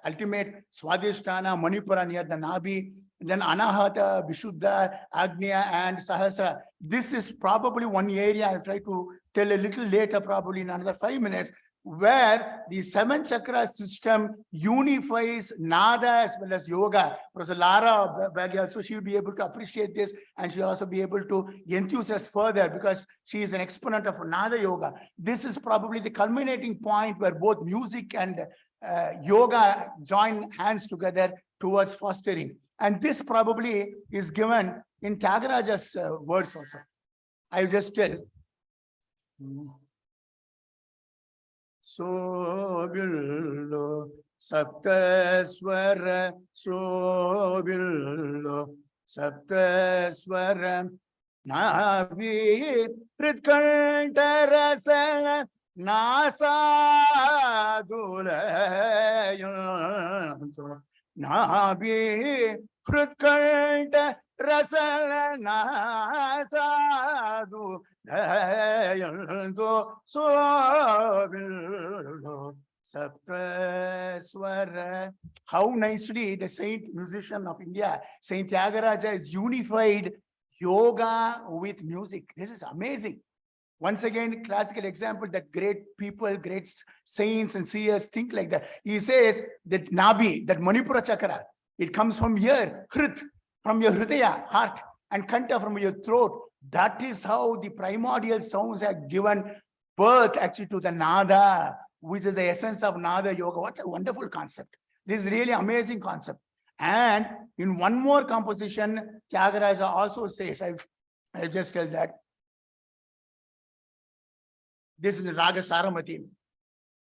ultimate Swadhisthana, Manipura near the Nabi, then Anahata, Vishuddha, Agnya, and Sahasra. This is probably one area I'll try to tell a little later, probably in another 5 minutes, where the 7 chakra system unifies Nada as well as yoga. Professor Lara Bergen also, she'll be able to appreciate this, and she'll also be able to enthusiast further because she is an exponent of Nada yoga. This is probably the culminating point where both music and yoga join hands together towards fostering. And this probably is given in Tyagaraja's words also. I'll just tell. Sobillo saptaswara, sobillo saptaswara, navi pritkantarasana nasadulayanto, navi pritkanta rasana nasadu dayanto, sobillo saptaswara. How nicely the saint musician of India, Saint Tyagaraja, is unified yoga with music. This is amazing. Once again, classical example that great people, great saints and seers think like that. He says that Nabi, that Manipura chakra, it comes from here, Hrit, from your Hridaya, heart, and Kanta from your throat. That is how the primordial sounds have given birth actually to the Nada, which is the essence of Nada Yoga. What a wonderful concept. This is really amazing concept. And in one more composition, Tyagaraja also says, I'll just tell that. This is the Raga Saramati.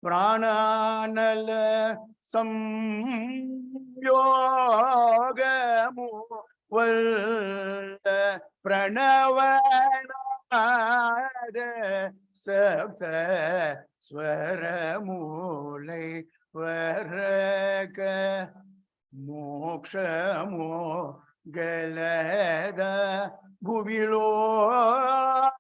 Prananala samyogamu valda pranavanada sapta swaramulai varaka mokshamo galada bhuvilo.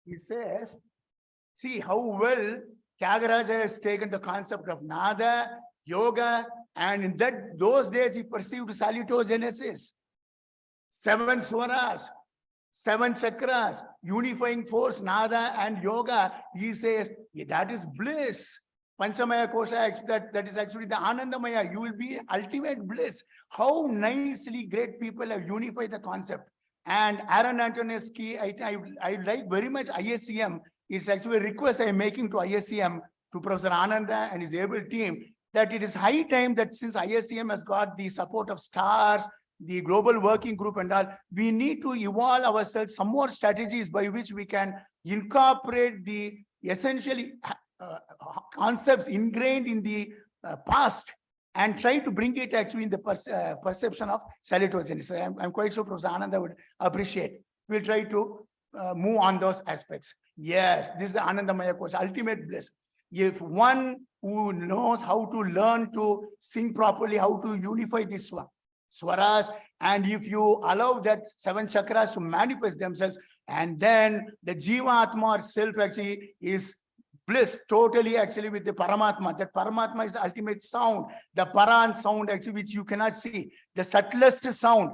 He says, see how well Tyagaraja has taken the concept of Nada, Yoga, and in those days he perceived salutogenesis, 7 swaras, 7 chakras, unifying force, Nada and Yoga. He says, that is bliss. Panchamaya Kosha, that is actually the Anandamaya. You will be ultimate bliss. How nicely great people have unified the concept. And Aaron Antonescu, I like very much ISCM. It's actually a request I'm making to ISCM, to Professor Ananda and his able team, that it is high time that since ISCM has got the support of STARS, the global working group and all, we need to evolve ourselves some more strategies by which we can incorporate the essentially concepts ingrained in the past and try to bring it actually in the perception of salutogenesis. I'm quite sure Professor Ananda would appreciate. We'll try to move on those aspects. Yes, this is the Anandamaya course, ultimate bliss. If one who knows how to learn to sing properly, how to unify these swaras, and if you allow that 7 chakras to manifest themselves, and then the Jiva Atma itself actually is bliss totally actually with the Paramatma. That Paramatma is the ultimate sound, the Paran sound actually which you cannot see, the subtlest sound.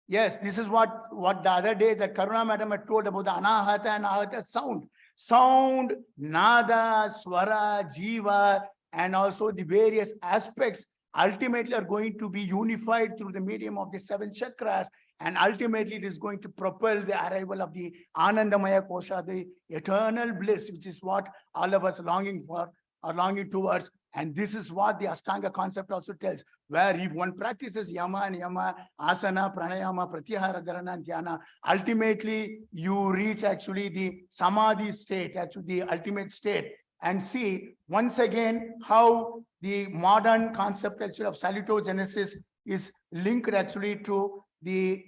Yes, this is what the other day that Karuna Madam had told about the Anahata and Ahata sound. Sound, Nada, Swara, Jiva, and also the various aspects ultimately are going to be unified through the medium of the 7 chakras, and ultimately it is going to propel the arrival of the Anandamaya Kosha, the eternal bliss, which is what all of us longing for or longing towards. And this is what the Ashtanga concept also tells, where if one practices Yama and Yama, Asana, Pranayama, Pratyahara, Dharana, and Dhyana, ultimately you reach actually the Samadhi state, actually the ultimate state. And see once again how the modern concept actually of salutogenesis is linked actually to the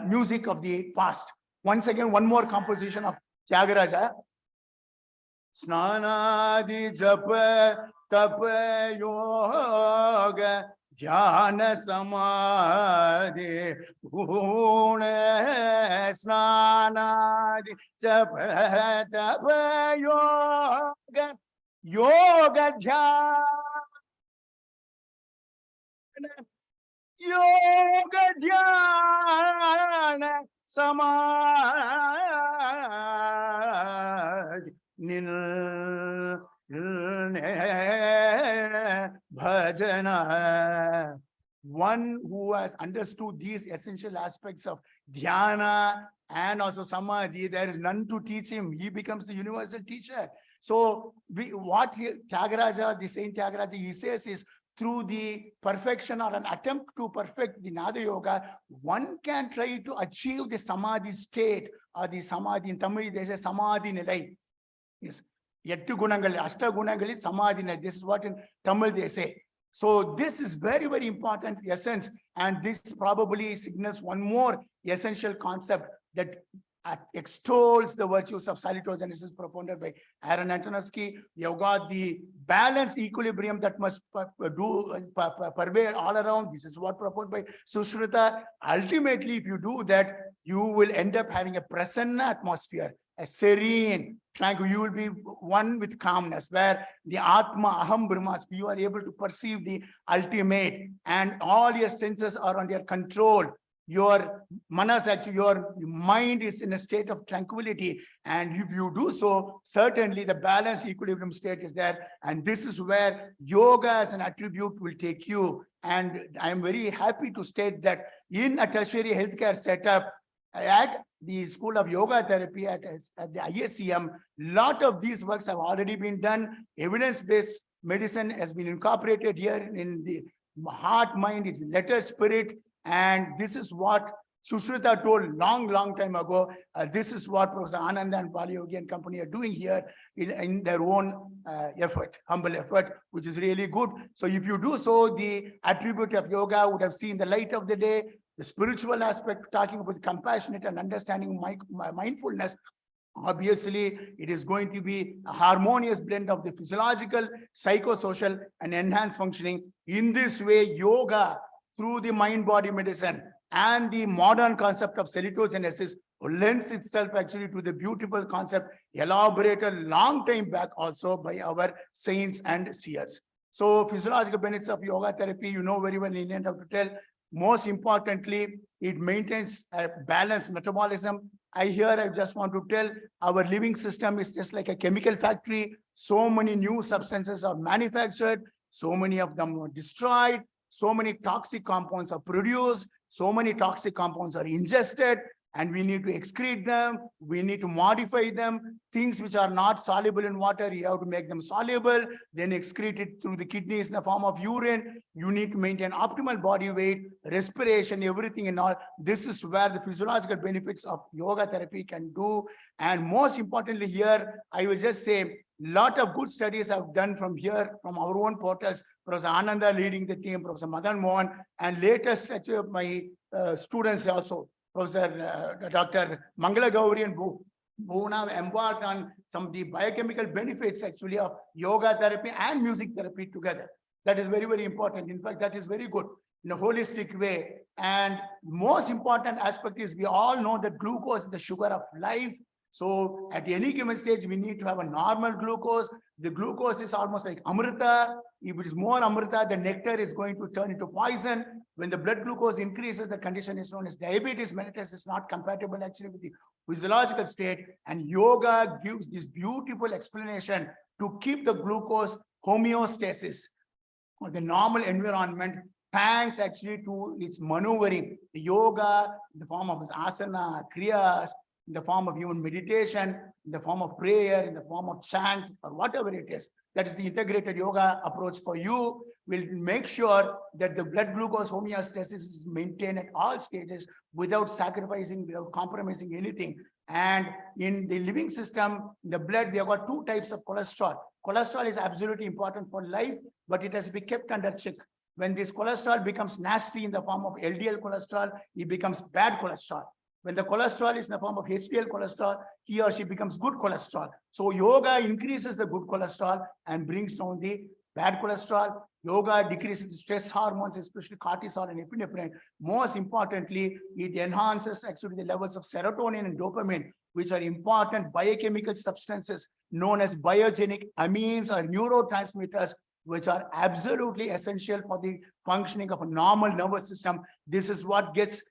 music of the past. Once again, one more composition of Tyagaraja. Snanadi japa tapa yoga jnana samadhi guna. Snanadi japa tapa yoga yoga jnana yoga dhyana samadhi nil bhajana. One who has understood these essential aspects of dhyana and also samadhi, there is none to teach him. He becomes the universal teacher. So Tyagaraja, the Saint Tyagaraja, he says is through the perfection or an attempt to perfect the Nada Yoga, one can try to achieve the samadhi state or the samadhi. In Tamil, they say samadhi nilai. Yes. Yettu gunangal, ashta gunangali samadhi nilai. This is what in Tamil they say. So this is very, very important essence. And this probably signals one more essential concept that extols the virtues of salutogenesis propounded by Aaron Antonovsky. You've got the balanced equilibrium that must pervade all around. This is what proposed by Sushruta. Ultimately, if you do that, you will end up having a prasanna atmosphere, a serene, tranquil. You will be one with calmness, where the Atma, Aham Brahmas, you are able to perceive the ultimate, and all your senses are under control. Your manas, actually, your mind is in a state of tranquility. And if you do so, certainly the balanced equilibrium state is there. And this is where yoga as an attribute will take you. And I'm very happy to state that in a tertiary healthcare setup, at the School of Yoga Therapy at the ISCM, lot of these works have already been done. Evidence-based medicine has been incorporated here in the heart, mind, it's letter, spirit. And this is what Sushruta told long time ago. This is what Professor Ananda and Bali Yogi and company are doing here in their own effort, humble effort, which is really good. So if you do so, the attribute of yoga would have seen the light of the day. The spiritual aspect, talking about compassionate and understanding mindfulness, obviously it is going to be a harmonious blend of the physiological, psychosocial, and enhanced functioning. In this way, yoga through the mind-body medicine and the modern concept of salutogenesis lends itself actually to the beautiful concept elaborated long time back also by our saints and seers. So physiological benefits of yoga therapy, you know very well, Indian have to tell. Most importantly, it maintains a balanced metabolism. I just want to tell, our living system is just like a chemical factory. So many new substances are manufactured, so many of them are destroyed, so many toxic compounds are produced, so many toxic compounds are ingested, and we need to excrete them, we need to modify them. Things which are not soluble in water, you have to make them soluble, then excrete it through the kidneys in the form of urine. You need to maintain optimal body weight, respiration, everything and all. This is where the physiological benefits of yoga therapy can do. And most importantly here, I will just say, lot of good studies have done from here, from our own portals. Professor Ananda leading the team, Professor Madan Mohan, and latest actually of my students also, Professor Dr. Mangala Gauri and Bhuvana embarked on some of the biochemical benefits actually of yoga therapy and music therapy together. That is very, very important. In fact, that is very good in a holistic way. And most important aspect is we all know that glucose is the sugar of life. So at any given stage, we need to have a normal glucose. The glucose is almost like amrita. If it is more amrita, the nectar is going to turn into poison. When the blood glucose increases, the condition is known as diabetes mellitus. Is not compatible actually with the physiological state. And yoga gives this beautiful explanation to keep the glucose homeostasis or the normal environment, thanks actually to its maneuvering. The yoga, in the form of asana, kriyas, in the form of even meditation, in the form of prayer, in the form of chant, or whatever it is. That is the integrated yoga approach for you. Will make sure that the blood glucose homeostasis is maintained at all stages without sacrificing, without compromising anything. And in the living system, in the blood, we have got two types of cholesterol. Cholesterol is absolutely important for life, but it has to be kept under check. When this cholesterol becomes nasty in the form of LDL cholesterol, it becomes bad cholesterol. When the cholesterol is in the form of HDL cholesterol, he or she becomes good cholesterol. So yoga increases the good cholesterol and brings down the bad cholesterol. Yoga decreases the stress hormones, especially cortisol and epinephrine. Most importantly, it enhances actually the levels of serotonin and dopamine, which are important biochemical substances known as biogenic amines or neurotransmitters, which are absolutely essential for the functioning of a normal nervous system. This is what gets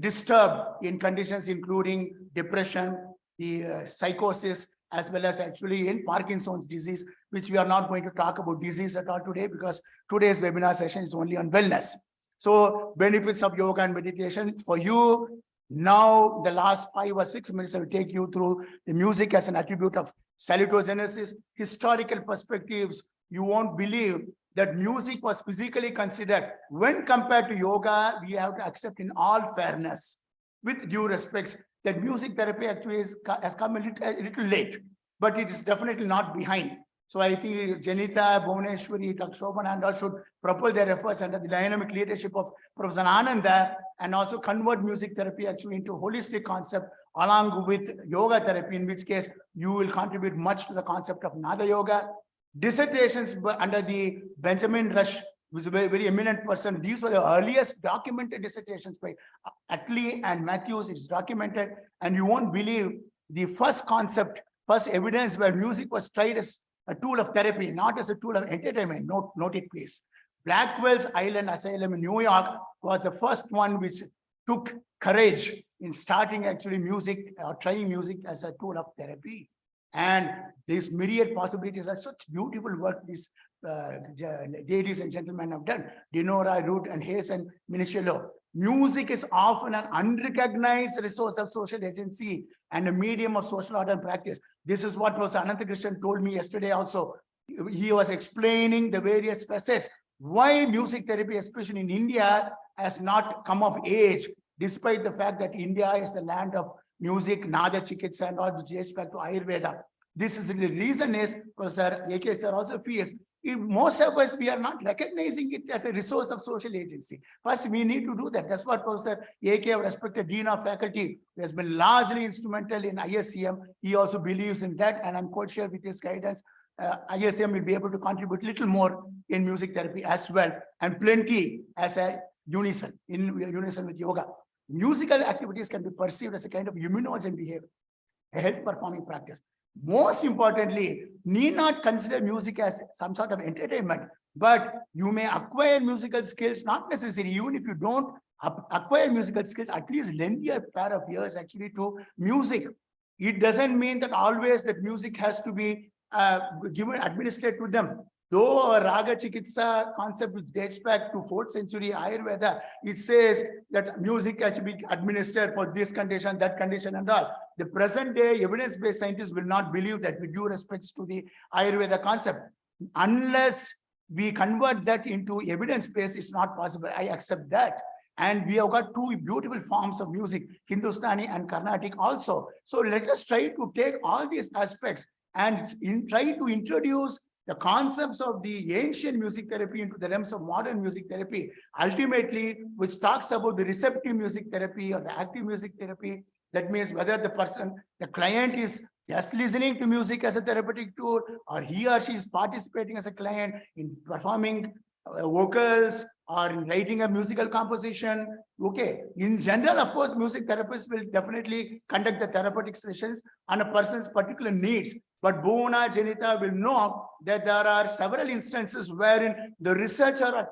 disturbed in conditions including depression, the psychosis, as well as actually in Parkinson's disease, which we are not going to talk about disease at all today because today's webinar session is only on wellness. So benefits of yoga and meditation for you. Now, the last 5 or 6 minutes, I will take you through the music as an attribute of salutogenesis, historical perspectives. You won't believe that music was physically considered. When compared to yoga, we have to accept in all fairness, with due respects, that music therapy actually has come a little late, but it is definitely not behind. So I think Janita, Bhuvaneshwari, Dr. Shobhan and all should propel their efforts under the dynamic leadership of Professor Ananda and also convert music therapy actually into a holistic concept along with yoga therapy, in which case you will contribute much to the concept of Nada Yoga. Dissertations under the Benjamin Rush, who is a very, very eminent person. These were the earliest documented dissertations by Attlee and Matthews. It's documented, and you won't believe the first concept, first evidence where music was tried as a tool of therapy, not as a tool of entertainment. Note it, please. Blackwell's Island Asylum in New York was the first one which took courage in starting actually music or trying music as a tool of therapy. And these myriad possibilities are such beautiful work these ladies and gentlemen have done. Dinora, Root, and Hayes and Minicello. Music is often an unrecognized resource of social agency and a medium of social order and practice. This is what Professor Ananthakrishnan told me yesterday also. He was explaining the various facets. Why music therapy, especially in India, has not come of age, despite the fact that India is the land of music, Nada Chikitsa, and all, which dates back to Ayurveda. This is the reason is, Professor A.K. sir also feels, most of us, we are not recognizing it as a resource of social agency. First, we need to do that. That's what Professor A.K., our respected Dean of Faculty, who has been largely instrumental in ISCM. He also believes in that, and I'm quite sure with his guidance, ISCM will be able to contribute a little more in music therapy as well, and plenty as a unison with yoga. Musical activities can be perceived as a kind of immunogen behavior, a health performing practice. Most importantly, need not consider music as some sort of entertainment, but you may acquire musical skills, not necessary, even if you don't acquire musical skills, at least lend your pair of ears actually to music. It doesn't mean that always that music has to be administered to them. Though a Raga Chikitsa concept which dates back to 4th century Ayurveda, it says that music has to be administered for this condition, that condition and all. The present day evidence-based scientists will not believe that, with due respects to the Ayurveda concept. Unless we convert that into evidence-based, it's not possible. I accept that. And we have got two beautiful forms of music, Hindustani and Carnatic also. So let us try to take all these aspects and try to introduce the concepts of the ancient music therapy into the realms of modern music therapy, ultimately, which talks about the receptive music therapy or the active music therapy. That means whether the client is just listening to music as a therapeutic tool, or he or she is participating as a client in performing vocals or in writing a musical composition. Okay. In general, of course, music therapists will definitely conduct the therapeutic sessions on a person's particular needs. But Bhuvana, Janita will know that there are several instances wherein the researcher or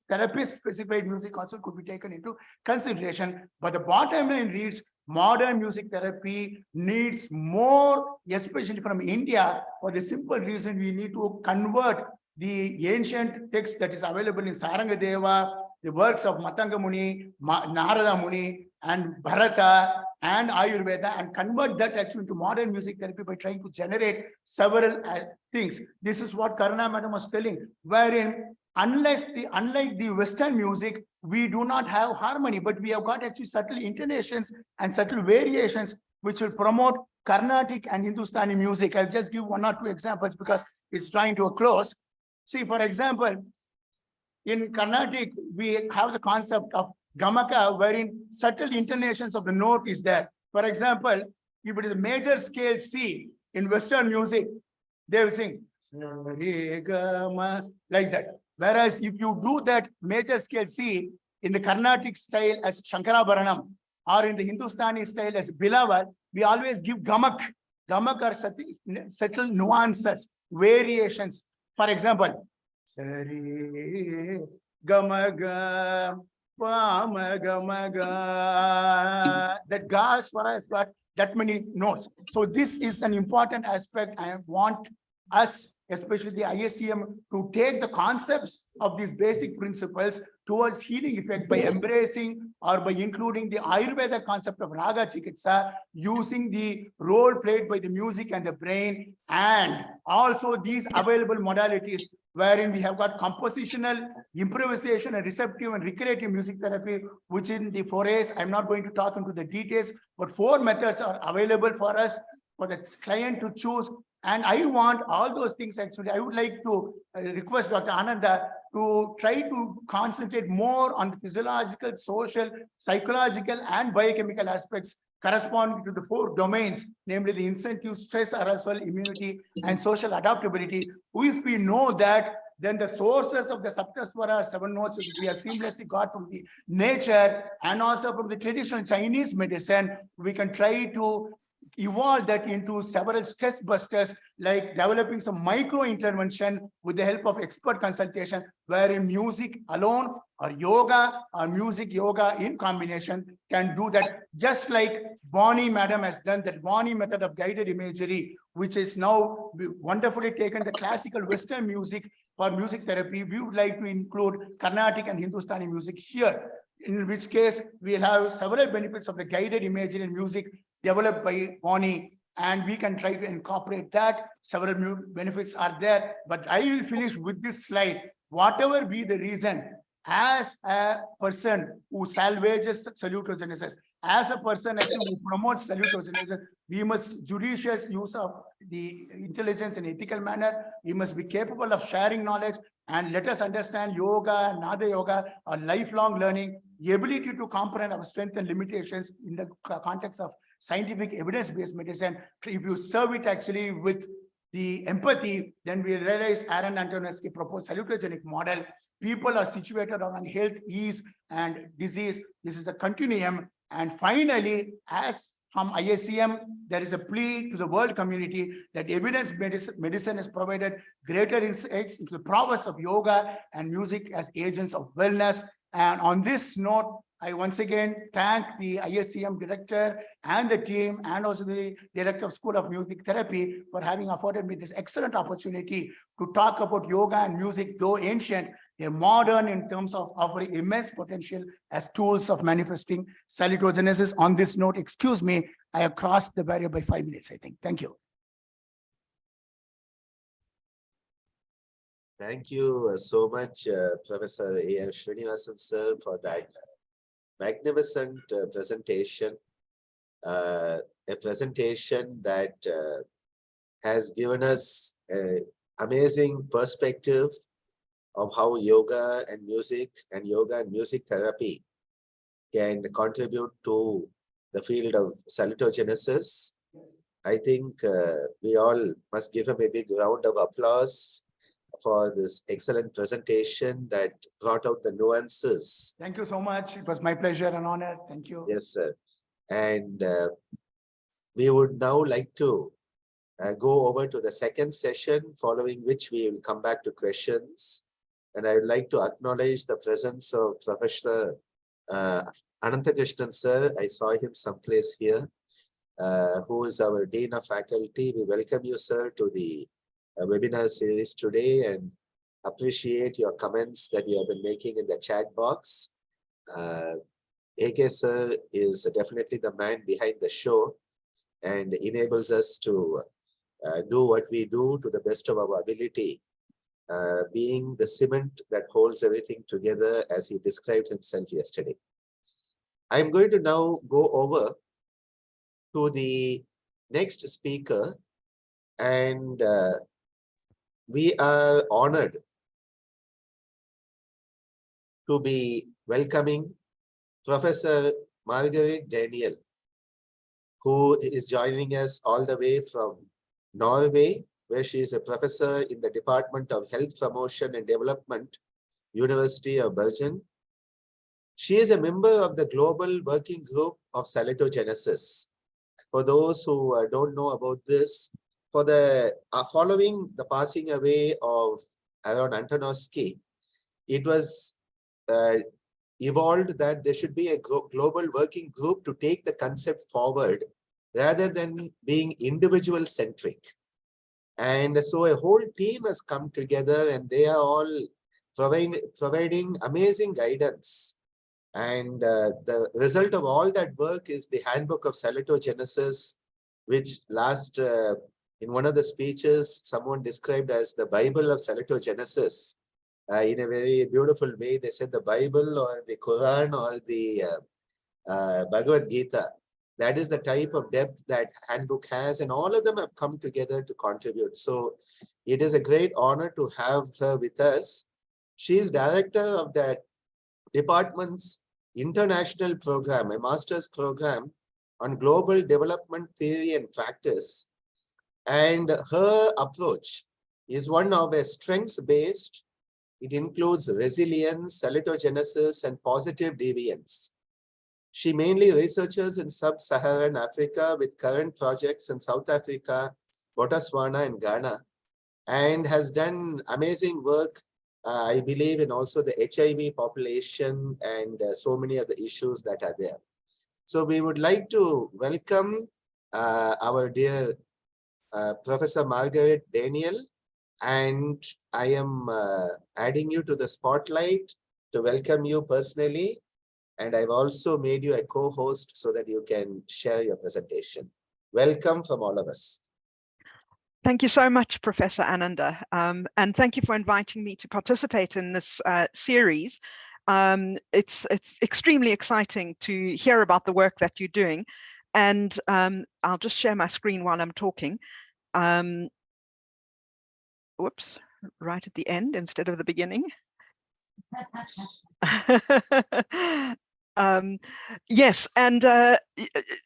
therapist-specified music also could be taken into consideration. But the bottom line reads, modern music therapy needs more, especially from India, for the simple reason we need to convert the ancient text that is available in Sarangadeva, the works of Matanga Muni, Narada Muni, and Bharata and Ayurveda, and convert that actually into modern music therapy by trying to generate several things. This is what Karuna Madam was telling, wherein unlike the Western music, we do not have harmony, but we have got actually subtle intonations and subtle variations which will promote Carnatic and Hindustani music. I'll just give 1 or 2 examples because it's drawing to a close. See, for example, in Carnatic, we have the concept of Gamaka, wherein subtle intonations of the note is there. For example, if it is a major scale C in Western music, they will sing like that. Whereas if you do that major scale C in the Carnatic style as Shankarabharanam, or in the Hindustani style as Bilawal, we always give Gamak. Gamak are subtle nuances, variations. For example, Sari Gamaga Pamagamaga. That Ga Swara has got that many notes. So this is an important aspect. I want us, especially the ISCM, to take the concepts of these basic principles towards healing effect by embracing or by including the Ayurveda concept of Raga Chikitsa, using the role played by the music and the brain, and also these available modalities wherein we have got compositional, improvisation, and receptive and recreative music therapy, which in the forays, I'm not going to talk into the details, but 4 methods are available for us, for the client to choose. And I want all those things. Actually, I would like to request Dr. Ananda to try to concentrate more on the physiological, social, psychological, and biochemical aspects corresponding to the 4 domains, namely the incentive, stress, arousal, immunity, and social adaptability. If we know that, then the sources of the Saptaswara 7 notes we have seamlessly got from the nature and also from the traditional Chinese medicine, we can try to evolve that into several stress busters, like developing some micro intervention with the help of expert consultation, wherein music alone or yoga or music yoga in combination can do that, just like Bonnie madam has done that Bonnie method of guided imagery, which is now wonderfully taken the classical Western music for music therapy. We would like to include Carnatic and Hindustani music here, in which case we'll have several benefits of the guided imagery and music developed by Bonnie, and we can try to incorporate that. Several new benefits are there, but I will finish with this slide. Whatever be the reason, as a person who salvages salutogenesis, as a person actually who promotes salutogenesis, we must judicious use of the intelligence in ethical manner. We must be capable of sharing knowledge, and let us understand yoga, Nada yoga, or lifelong learning, the ability to comprehend our strengths and limitations in the context of scientific evidence-based medicine. If you serve it actually with the empathy, then we realize Aaron Antonescu proposed salutogenic model. People are situated around health, ease, and disease. This is a continuum. And finally, as from ISCM, there is a plea to the world community that evidence-based medicine has provided greater insights into the prowess of yoga and music as agents of wellness. And on this note, I once again thank the ISCM director and the team, and also the director of School of Music Therapy, for having afforded me this excellent opportunity to talk about yoga and music. Though ancient, they're modern in terms of offering immense potential as tools of manifesting salutogenesis. On this note, excuse me, I have crossed the barrier by 5 minutes, I think. Thank you. Thank you so much, Professor AR Srinivasan, sir, for that magnificent presentation. A presentation that has given us an amazing perspective of how yoga and music therapy can contribute to the field of salutogenesis. I think we all must give him a big round of applause for this excellent presentation that brought out the nuances. Thank you so much. It was my pleasure and honor. Thank you. Yes, sir. And we would now like to go over to the second session, following which we will come back to questions. And I would like to acknowledge the presence of Professor Ananthakrishnan, sir. I saw him someplace here, who is our Dean of Faculty. We welcome you, sir, to the webinar series today, and appreciate your comments that you have been making in the chat box. AK sir is definitely the man behind the show and enables us to do what we do to the best of our ability, being the cement that holds everything together, as he described himself yesterday. I'm going to now go over to the next speaker, and we are honored to be welcoming Professor Marguerite Daniel, who is joining us all the way from Norway, where she is a professor in the Department of Health Promotion and Development, University of Bergen. She is a member of the Global Working Group of Salutogenesis. For those who don't know about this, for the following the passing away of Aaron Antonescu, it was evolved that there should be a global working group to take the concept forward rather than being individual centric. And so a whole team has come together and they are all providing amazing guidance. And the result of all that work is the Handbook of Salutogenesis, which in one of the speeches, someone described as the Bible of Salutogenesis. In a very beautiful way, they said the Bible or the Quran or the Bhagavad Gita. That is the type of depth that handbook has, and all of them have come together to contribute. So it is a great honor to have her with us. She is director of that department's international program, a master's program on global development theory and practice. And her approach is one of a strengths-based. It includes resilience, salutogenesis, and positive deviance. She mainly researches in sub-Saharan Africa with current projects in South Africa, Botswana, and Ghana, and has done amazing work, I believe, in also the HIV population and so many of the issues that are there. So we would like to welcome our dear Professor Marguerite Daniel, and I am adding you to the spotlight to welcome you personally. And I've also made you a co-host so that you can share your presentation. Welcome from all of us. Thank you so much, Professor Ananda. And thank you for inviting me to participate in this series. It's extremely exciting to hear about the work that you're doing. And I'll just share my screen while I'm talking. Whoops, right at the end instead of the beginning. Yes, and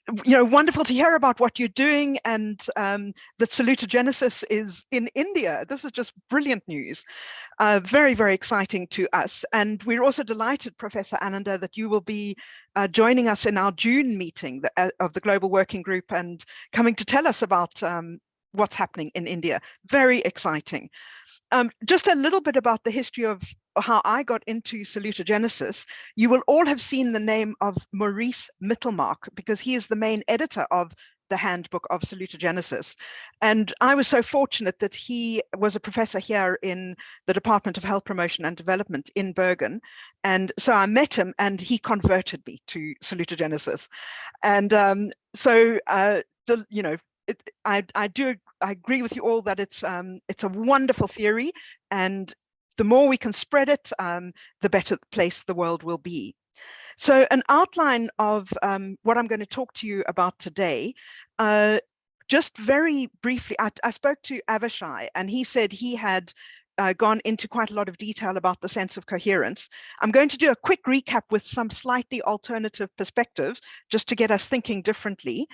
wonderful to hear about what you're doing, and that salutogenesis is in India. This is just brilliant news. Very, very exciting to us. And we're also delighted, Professor Ananda, that you will be joining us in our June meeting of the Global Working Group and coming to tell us about what's happening in India. Very exciting. Just a little bit about the history of how I got into salutogenesis. You will all have seen the name of Maurice Mittelmark because he is the main editor of the Handbook of Salutogenesis. And I was so fortunate that he was a professor here in the Department of Health Promotion and Development in Bergen. And so I met him and he converted me to salutogenesis. And I agree with you all that it's a wonderful theory, and the more we can spread it, the better place the world will be. So an outline of what I'm going to talk to you about today. Just very briefly, I spoke to Avishai, and he said he had gone into quite a lot of detail about the sense of coherence. I'm going to do a quick recap with some slightly alternative perspectives, just to get us thinking differently.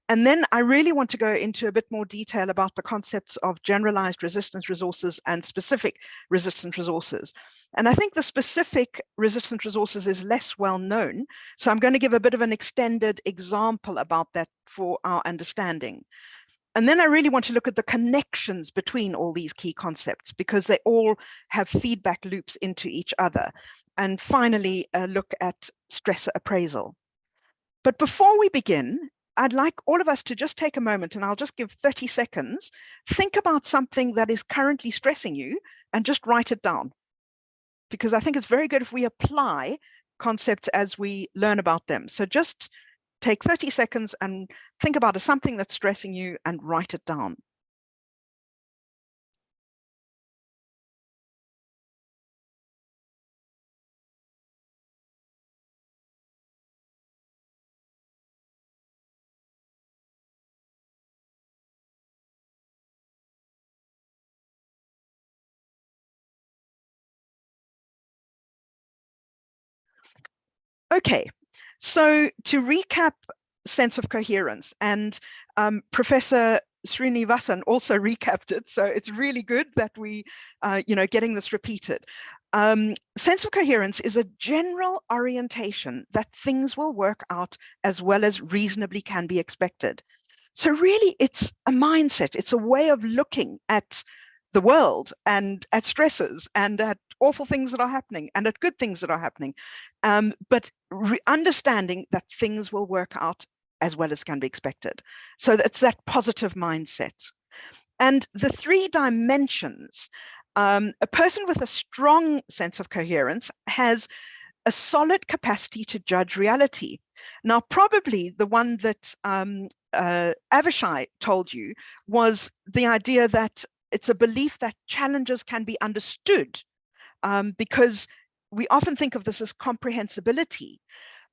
And then I really want to go into a bit more detail about the concepts of generalized resistance resources and specific resistance resources. And I think the specific resistance resources is less well known. So I'm going to give a bit of an extended example about that for our understanding. And then I really want to look at the connections between all these key concepts because they all have feedback loops into each other. And finally, look at stressor appraisal. But before we begin, I'd like all of us to just take a moment, and I'll just give 30 seconds. Think about something that is currently stressing you and just write it down. Because I think it's very good if we apply concepts as we learn about them. So just take 30 seconds and think about something that's stressing you and write it down. Okay, so to recap sense of coherence, and Professor Srinivasan also recapped it, so it's really good that we, getting this repeated. Sense of coherence is a general orientation that things will work out as well as reasonably can be expected. So really, it's a mindset. It's a way of looking at the world and at stresses and at awful things that are happening and at good things that are happening. But understanding that things will work out as well as can be expected. So it's that positive mindset. And the 3 dimensions, a person with a strong sense of coherence has a solid capacity to judge reality. Now, probably the one that Avishai told you was the idea that it's a belief that challenges can be understood, because we often think of this as comprehensibility.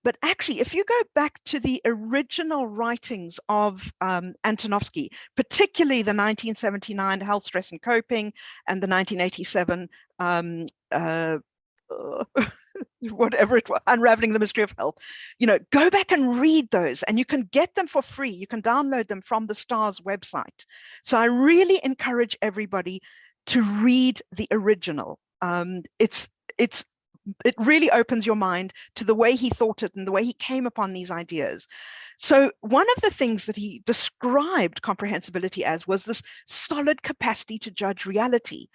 But actually, if you go back to the original writings of Antonovsky, particularly the 1979 Health, Stress and Coping and the 1987 whatever it was, Unraveling the Mystery of Health, go back and read those, and you can get them for free. You can download them from the STARS website. So I really encourage everybody to read the original. It really opens your mind to the way he thought it and the way he came upon these ideas. So one of the things that he described comprehensibility as was this solid capacity to judge reality.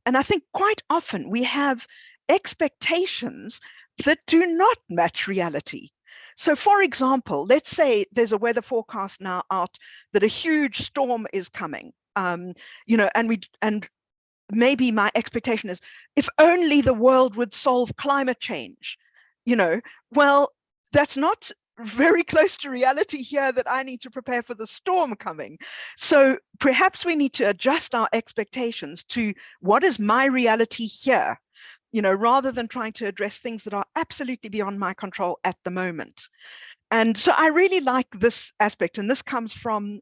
And I think quite often we have expectations that do not match reality. So for example, let's say there's a weather forecast now out that a huge storm is coming, and maybe my expectation is, if only the world would solve climate change, well, that's not very close to reality here, that I need to prepare for the storm coming. So perhaps we need to adjust our expectations to what is my reality here, rather than trying to address things that are absolutely beyond my control at the moment. And so I really like this aspect, and this comes from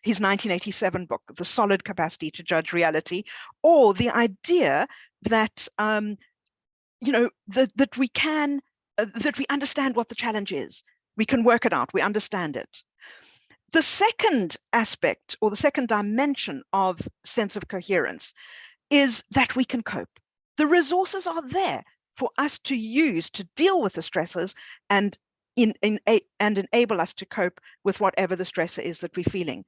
his 1987 book, The Solid Capacity to Judge Reality, or the idea that, that we understand what the challenge is. We can work it out, we understand it. The second aspect, or the second dimension of sense of coherence, is that we can cope. The resources are there for us to use to deal with the stressors and enable us to cope with whatever the stressor is that we're feeling.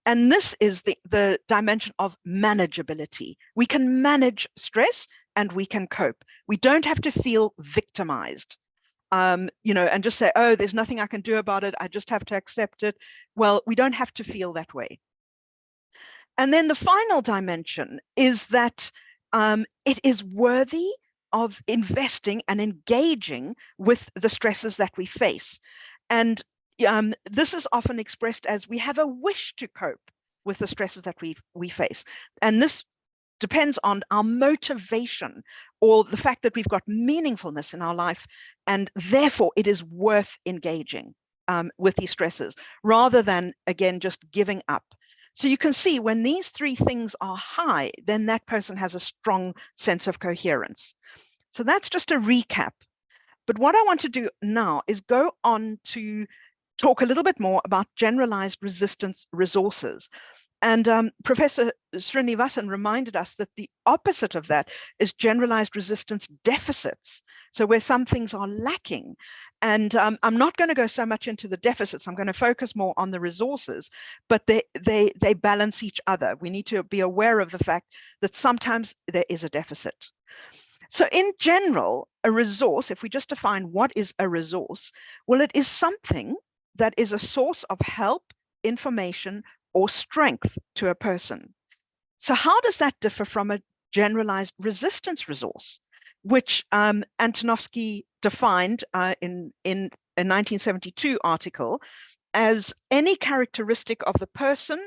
And this is the dimension of manageability. We can manage stress and we can cope. We don't have to feel victimized, and just say, oh, there's nothing I can do about it, I just have to accept it. Well, we don't have to feel that way. And then the final dimension is that it is worthy of investing and engaging with the stresses that we face. And this is often expressed as we have a wish to cope with the stresses that we face. And this depends on our motivation, or the fact that we've got meaningfulness in our life, and therefore it is worth engaging with these stresses, rather than, again, just giving up. So you can see when these 3 things are high, then that person has a strong sense of coherence. So that's just a recap. But what I want to do now is go on to talk a little bit more about generalized resistance resources. And Professor Srinivasan reminded us that the opposite of that is generalized resistance deficits. So where some things are lacking. And I'm not going to go so much into the deficits. I'm going to focus more on the resources, but they balance each other. We need to be aware of the fact that sometimes there is a deficit. So in general, a resource, if we just define what is a resource, well, it is something that is a source of help, information, or strength to a person. So how does that differ from a generalized resistance resource, which Antonovsky defined in a 1972 article as any characteristic of the person,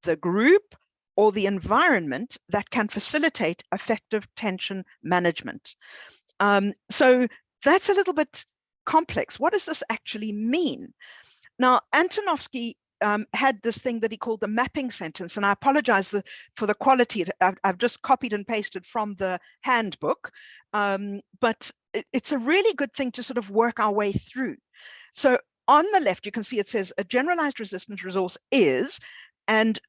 the group, or the environment that can facilitate effective tension management. So that's a little bit complex. What does this actually mean? Now, Antonovsky had this thing that he called the mapping sentence, and I apologize for the quality. I've just copied and pasted from the handbook, but it's a really good thing to sort of work our way through. So on the left, you can see it says a generalized resistance resource is, and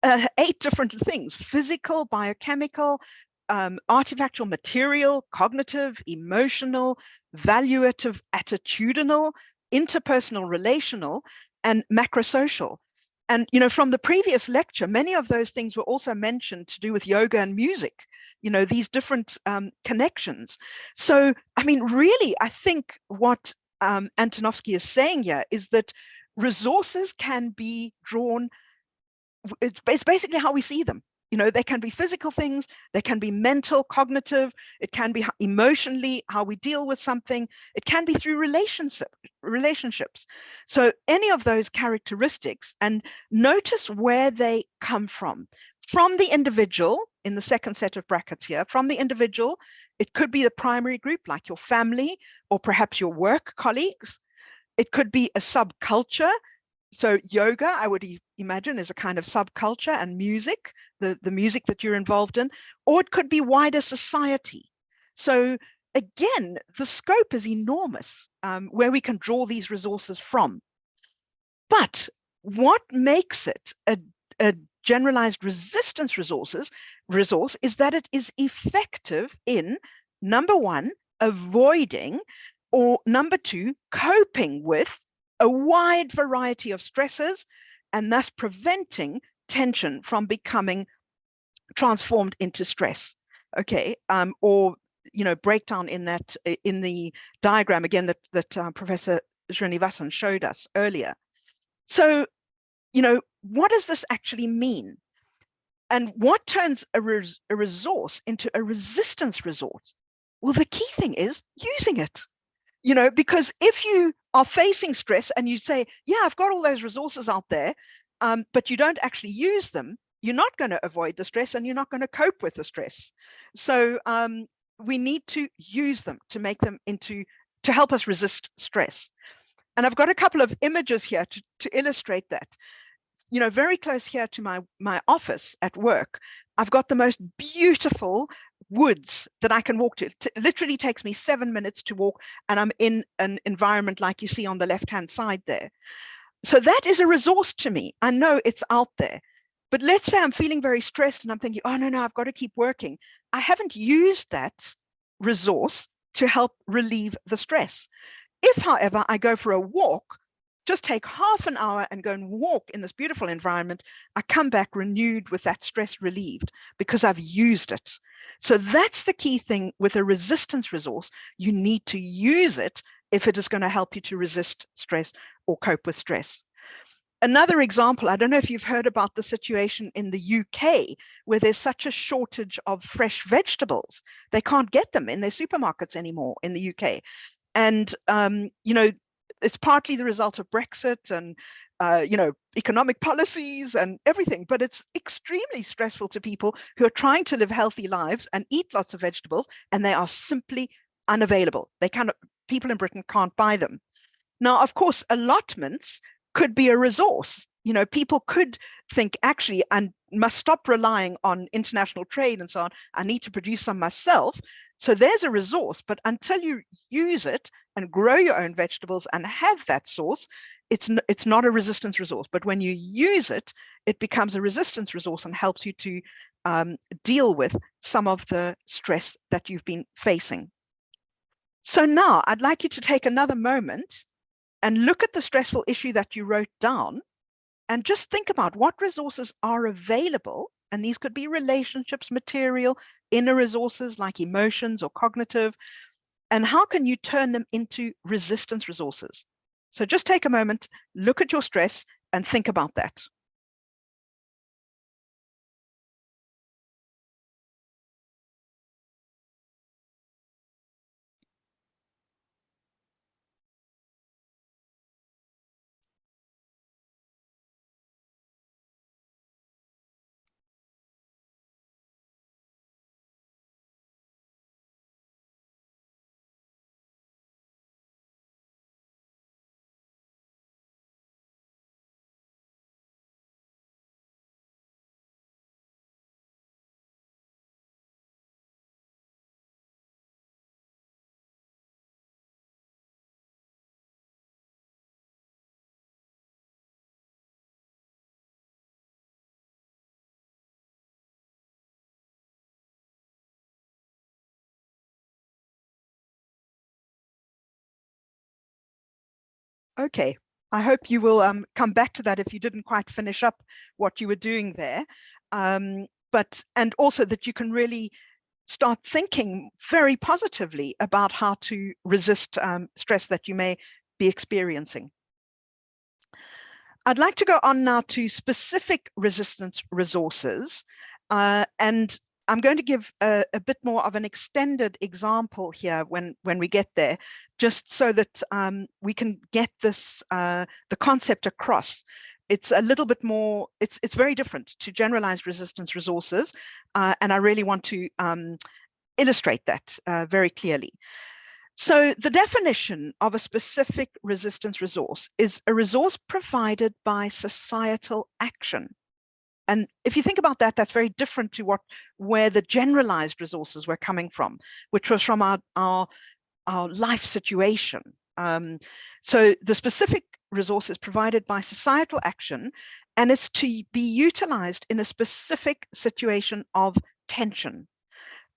8 different things: physical, biochemical, artifactual, material, cognitive, emotional, valuative, attitudinal, interpersonal, relational, and macrosocial. And from the previous lecture, many of those things were also mentioned to do with yoga and music, these different connections. So I mean, really, I think what Antonovsky is saying here is that resources can be drawn. It's basically how we see them. You know, they can be physical things, they can be mental, cognitive, it can be emotionally, how we deal with something, it can be through relationships. So any of those characteristics, and notice where they come from the individual in the second set of brackets here, from the individual. It could be the primary group like your family or perhaps your work colleagues. It could be a subculture. So yoga, I would imagine, is a kind of subculture, and music, the music that you're involved in, or it could be wider society. So again, the scope is enormous where we can draw these resources from. But what makes it a generalized resistance resource is that it is effective in, number one, avoiding, or number two, coping with a wide variety of stressors, and thus preventing tension from becoming transformed into stress. Okay, or breakdown in the diagram again that Professor Srinivasan showed us earlier. So, what does this actually mean? And what turns a resource into a resistance resource? Well, the key thing is using it. Because if you are facing stress and you say, yeah, I've got all those resources out there, but you don't actually use them, you're not going to avoid the stress and you're not going to cope with the stress. So we need to use them to make them to help us resist stress. And I've got a couple of images here to illustrate that. Very close here to my office at work, I've got the most beautiful woods that I can walk to. It literally takes me 7 minutes to walk, and I'm in an environment like you see on the left-hand side there. So that is a resource to me. I know it's out there. But let's say I'm feeling very stressed and I'm thinking, oh, no, I've got to keep working. I haven't used that resource to help relieve the stress. If, however, I go for a walk, just take half an hour and go and walk in this beautiful environment, I come back renewed with that stress relieved because I've used it. So that's the key thing with a resistance resource. You need to use it if it is going to help you to resist stress or cope with stress. Another example, I don't know if you've heard about the situation in the UK where there's such a shortage of fresh vegetables. They can't get them in their supermarkets anymore in the UK. And, it's partly the result of Brexit and, economic policies and everything, but it's extremely stressful to people who are trying to live healthy lives and eat lots of vegetables, and they are simply unavailable. People in Britain can't buy them. Now, of course, allotments could be a resource. People could think, actually, I must stop relying on international trade and so on. I need to produce some myself. So there's a resource, but until you use it and grow your own vegetables and have that source, it's not a resistance resource. But when you use it, it becomes a resistance resource and helps you to deal with some of the stress that you've been facing. So now I'd like you to take another moment and look at the stressful issue that you wrote down and just think about what resources are available. And these could be relationships, material, inner resources like emotions or cognitive. And how can you turn them into resistance resources? So just take a moment, look at your stress and think about that. Okay, I hope you will come back to that if you didn't quite finish up what you were doing there. And also that you can really start thinking very positively about how to resist stress that you may be experiencing. I'd like to go on now to specific resistance resources, and I'm going to give a bit more of an extended example here when we get there, just so that we can get this the concept across. It's a little bit more, it's very different to generalized resistance resources, and I really want to illustrate that very clearly. So the definition of a specific resistance resource is a resource provided by societal action. And if you think about that, that's very different to where the generalized resources were coming from, which was from our life situation. So the specific resource is provided by societal action, and it's to be utilized in a specific situation of tension.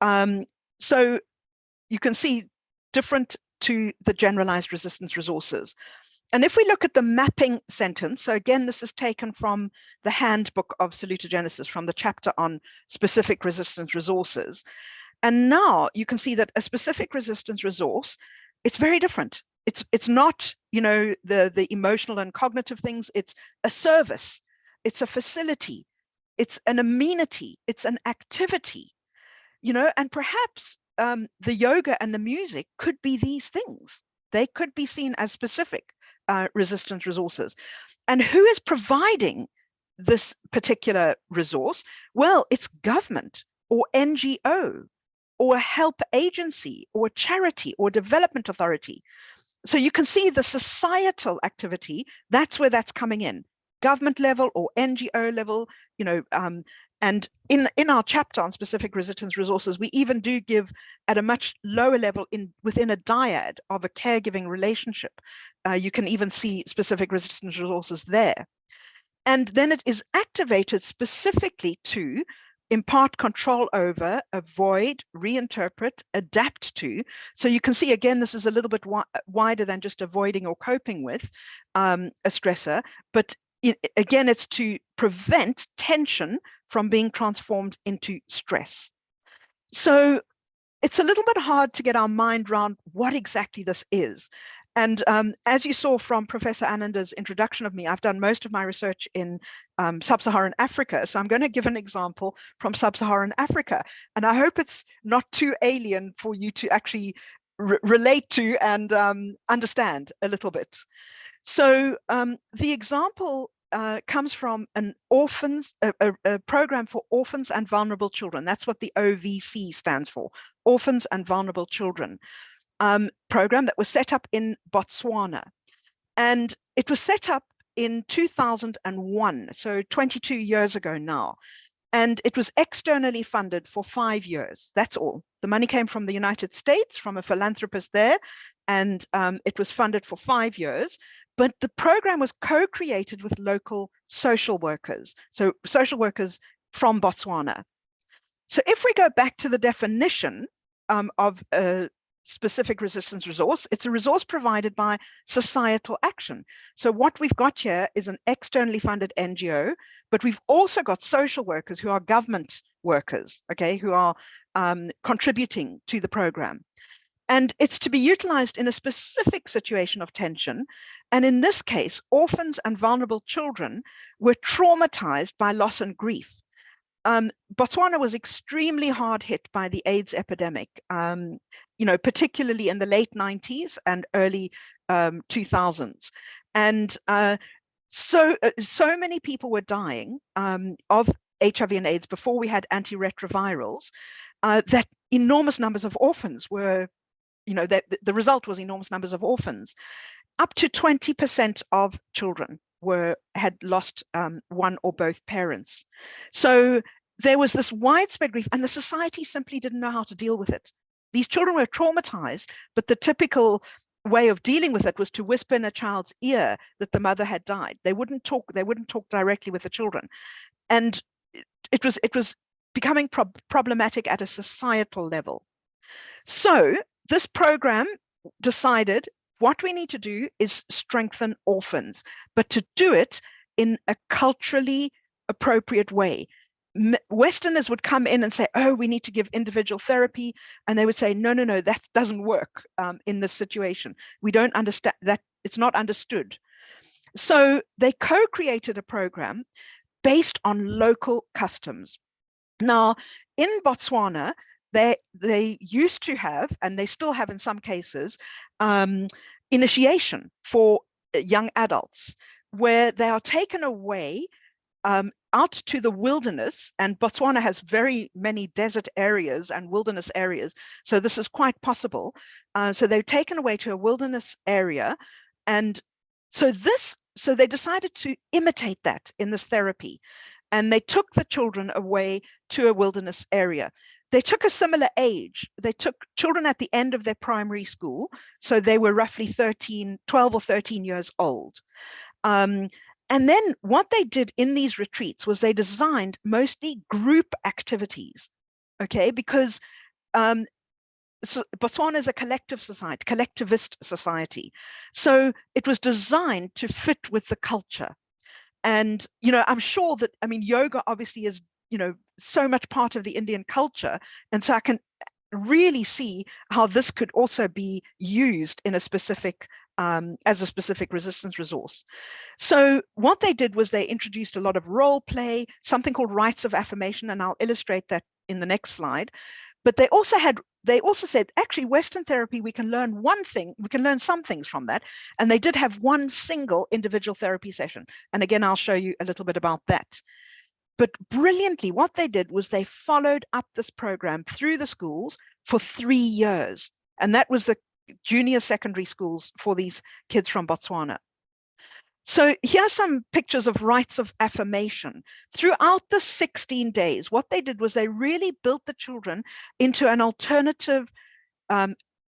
So you can see different to the generalized resistance resources. And if we look at the mapping sentence, so again, this is taken from the handbook of salutogenesis, from the chapter on specific resistance resources. And now you can see that a specific resistance resource, it's very different. It's not, the emotional and cognitive things. It's a service, it's a facility, it's an amenity, it's an activity, and perhaps the yoga and the music could be these things. They could be seen as specific resistance resources. And who is providing this particular resource? Well, it's government or NGO or a help agency or charity or development authority. So you can see the societal activity, that's where that's coming in. Government level or NGO level, and in our chapter on specific resistance resources, we even do give at a much lower level within a dyad of a caregiving relationship. You can even see specific resistance resources there. And then it is activated specifically to impart control over, avoid, reinterpret, adapt to. So you can see, again, this is a little bit wider than just avoiding or coping with a stressor, but again, it's to prevent tension from being transformed into stress. So it's a little bit hard to get our mind around what exactly this is. And as you saw from Professor Ananda's introduction of me, I've done most of my research in sub-Saharan Africa. So I'm going to give an example from sub-Saharan Africa. And I hope it's not too alien for you to actually relate to and understand a little bit. So the example comes from an a program for orphans and vulnerable children. That's what the OVC stands for, Orphans and Vulnerable Children. Program that was set up in Botswana. And it was set up in 2001, so 22 years ago now. And it was externally funded for 5 years. That's all. The money came from the United States, from a philanthropist there, and it was funded for 5 years. But the program was co-created with local social workers, so social workers from Botswana. So if we go back to the definition of a specific resistance resource, it's a resource provided by societal action. So what we've got here is an externally funded NGO, but we've also got social workers who are government workers, okay, who are contributing to the program. And it's to be utilized in a specific situation of tension. And in this case, orphans and vulnerable children were traumatized by loss and grief. Botswana was extremely hard hit by the AIDS epidemic, particularly in the late 90s and early 2000s. And so many people were dying of HIV and AIDS before we had antiretrovirals, that enormous numbers of orphans were, the result was enormous numbers of orphans. Up to 20% of children had lost one or both parents. So there was this widespread grief, and the society simply didn't know how to deal with it. These children were traumatized, but the typical way of dealing with it was to whisper in a child's ear that the mother had died. They wouldn't talk directly with the children. And it was becoming problematic at a societal level. So this program decided what we need to do is strengthen orphans, but to do it in a culturally appropriate way. Westerners would come in and say, oh, we need to give individual therapy. And they would say, no, that doesn't work in this situation. We don't understand that. It's not understood. So they co-created a program based on local customs. Now, in Botswana, they used to have, and they still have in some cases, initiation for young adults, where they are taken away out to the wilderness, and Botswana has very many desert areas and wilderness areas, so this is quite possible. So they're taken away to a wilderness area, and so they decided to imitate that in this therapy, and they took the children away to a wilderness area. They took a similar age. They took children at the end of their primary school, so they were roughly 12 or 13 years old. And then what they did in these retreats was they designed mostly group activities, okay? Because Botswana is a collective society, collectivist society. So it was designed to fit with the culture. And, I'm sure that, yoga obviously is, so much part of the Indian culture. And so I can really see how this could also be used in a specific, as a specific resistance resource. So what they did was they introduced a lot of role play, something called rites of affirmation, and I'll illustrate that in the next slide. But they also said, actually, Western therapy, we can learn some things from that. And they did have one single individual therapy session. And again, I'll show you a little bit about that. But brilliantly, what they did was they followed up this program through the schools for 3 years. And that was the junior secondary schools for these kids from Botswana. So here are some pictures of rites of affirmation. Throughout the 16 days, what they did was they really built the children into an alternative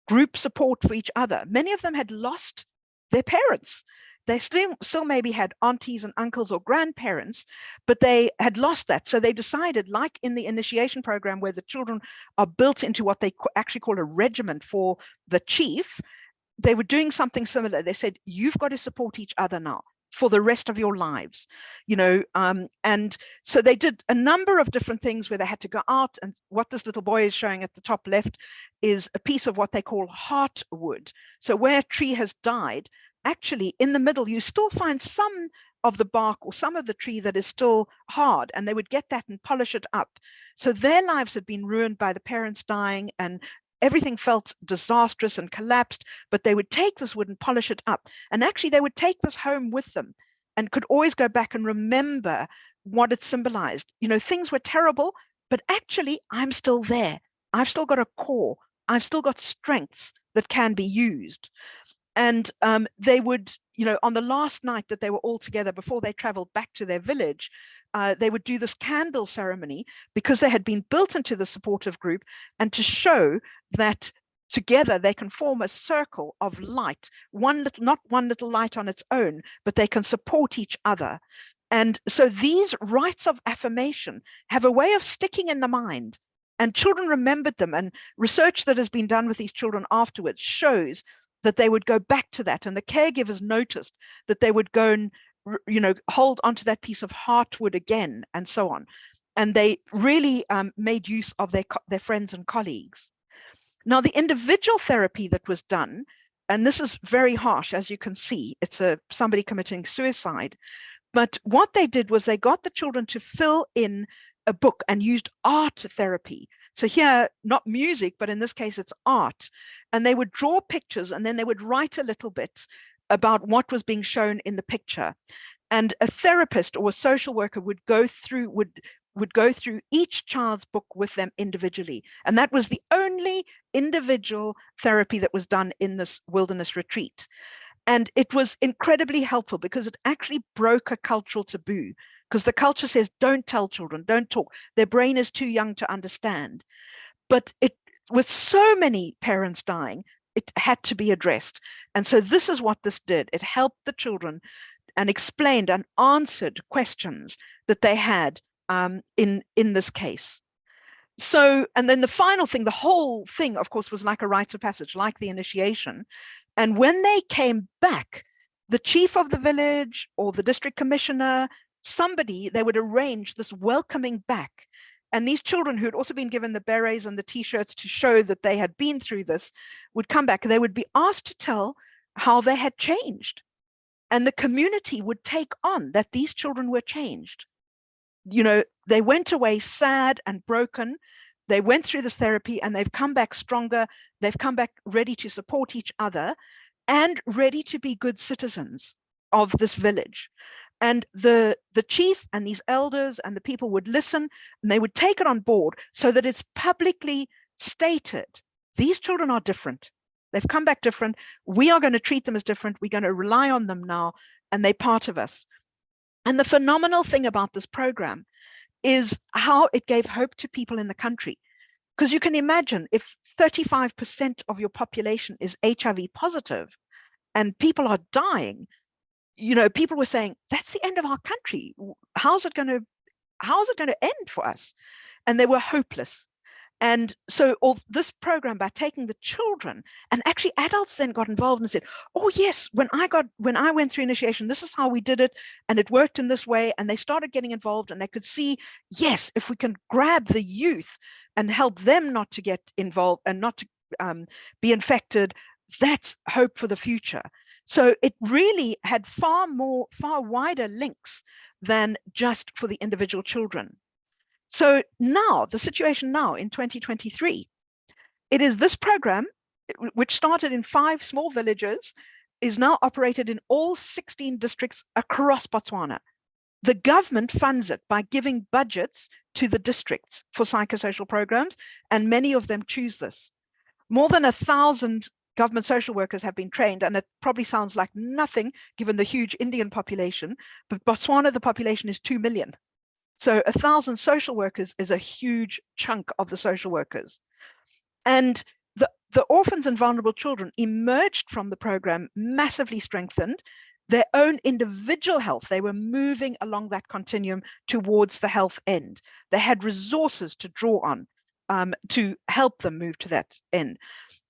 group support for each other. Many of them had lost their parents. They still maybe had aunties and uncles or grandparents, but they had lost that. So they decided, like in the initiation program, where the children are built into what they actually call a regiment for the chief, they were doing something similar. They said, you've got to support each other now for the rest of your lives, and so they did a number of different things where they had to go out, and what this little boy is showing at the top left is a piece of what they call heartwood. So where a tree has died, actually in the middle, you still find some of the bark or some of the tree that is still hard, and they would get that and polish it up. So their lives had been ruined by the parents dying, and everything felt disastrous and collapsed, but they would take this wood and polish it up. And actually they would take this home with them and could always go back and remember what it symbolized. Things were terrible, but actually I'm still there. I've still got a core. I've still got strengths that can be used. And they would, on the last night that they were all together before they traveled back to their village, they would do this candle ceremony because they had been built into the supportive group, and to show that together they can form a circle of light, not one little light on its own, but they can support each other. And so these rites of affirmation have a way of sticking in the mind, and children remembered them, and research that has been done with these children afterwards shows that they would go back to that, and the caregivers noticed that they would go and hold onto that piece of heartwood again, and so on. And they really made use of their friends and colleagues. Now, the individual therapy that was done, and this is very harsh, as you can see, it's somebody committing suicide. But what they did was they got the children to fill in a book and used art therapy. So here, not music, but in this case, it's art. And they would draw pictures, and then they would write a little bit about what was being shown in the picture. And a therapist or a social worker would go through each child's book with them individually. And that was the only individual therapy that was done in this wilderness retreat. And it was incredibly helpful because it actually broke a cultural taboo, because the culture says, don't tell children, don't talk. Their brain is too young to understand. But with so many parents dying, it had to be addressed. And so this is what this did. It helped the children and explained and answered questions that they had in this case. So, and then the final thing, the whole thing, of course, was like a rite of passage, like the initiation. And when they came back, the chief of the village or the district commissioner, somebody, they would arrange this welcoming back. And these children who had also been given the berets and the t-shirts to show that they had been through this would come back, and they would be asked to tell how they had changed. And the community would take on that these children were changed. You know, they went away sad and broken. They went through this therapy and they've come back stronger. They've come back ready to support each other and ready to be good citizens of this village. And the chief and these elders and the people would listen, and they would take it on board so that it's publicly stated, these children are different. They've come back different. We are going to treat them as different. We're going to rely on them now, and they're part of us. And the phenomenal thing about this program is how it gave hope to people in the country. Because you can imagine if 35% of your population is HIV positive and people are dying, you know, people were saying, that's the end of our country. How's it going to end for us? And they were hopeless. And so this program, by taking the children, and actually adults then got involved and said, oh yes, when I went through initiation, this is how we did it, and it worked in this way. And they started getting involved, and they could see, yes, if we can grab the youth and help them not to get involved and not to be infected, that's hope for the future. So it really had far wider links than just for the individual children. So now, the situation now in 2023, it is this program, which started in 5 small villages, is now operated in all 16 districts across Botswana. The government funds it by giving budgets to the districts for psychosocial programs, and many of them choose this. More than 1,000 government social workers have been trained, and it probably sounds like nothing given the huge Indian population, but Botswana, the population is 2 million. So 1,000 social workers is a huge chunk of the social workers. And the orphans and vulnerable children emerged from the program massively strengthened. Their own individual health, they were moving along that continuum towards the health end. They had resources to draw on to help them move to that end.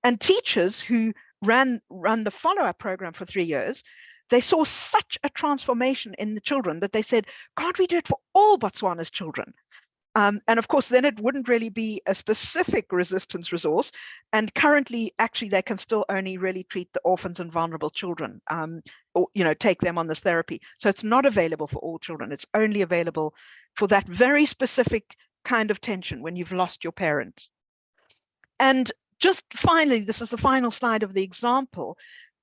And teachers who ran the follow-up program for 3 years, they saw such a transformation in the children that they said, can't we do it for all Botswana's children? And of course, then it wouldn't really be a specific resistance resource. And currently, actually, they can still only really treat the orphans and vulnerable children, or, you know, take them on this therapy. So it's not available for all children. It's only available for that very specific kind of tension when you've lost your parent. And just finally, this is the final slide of the example,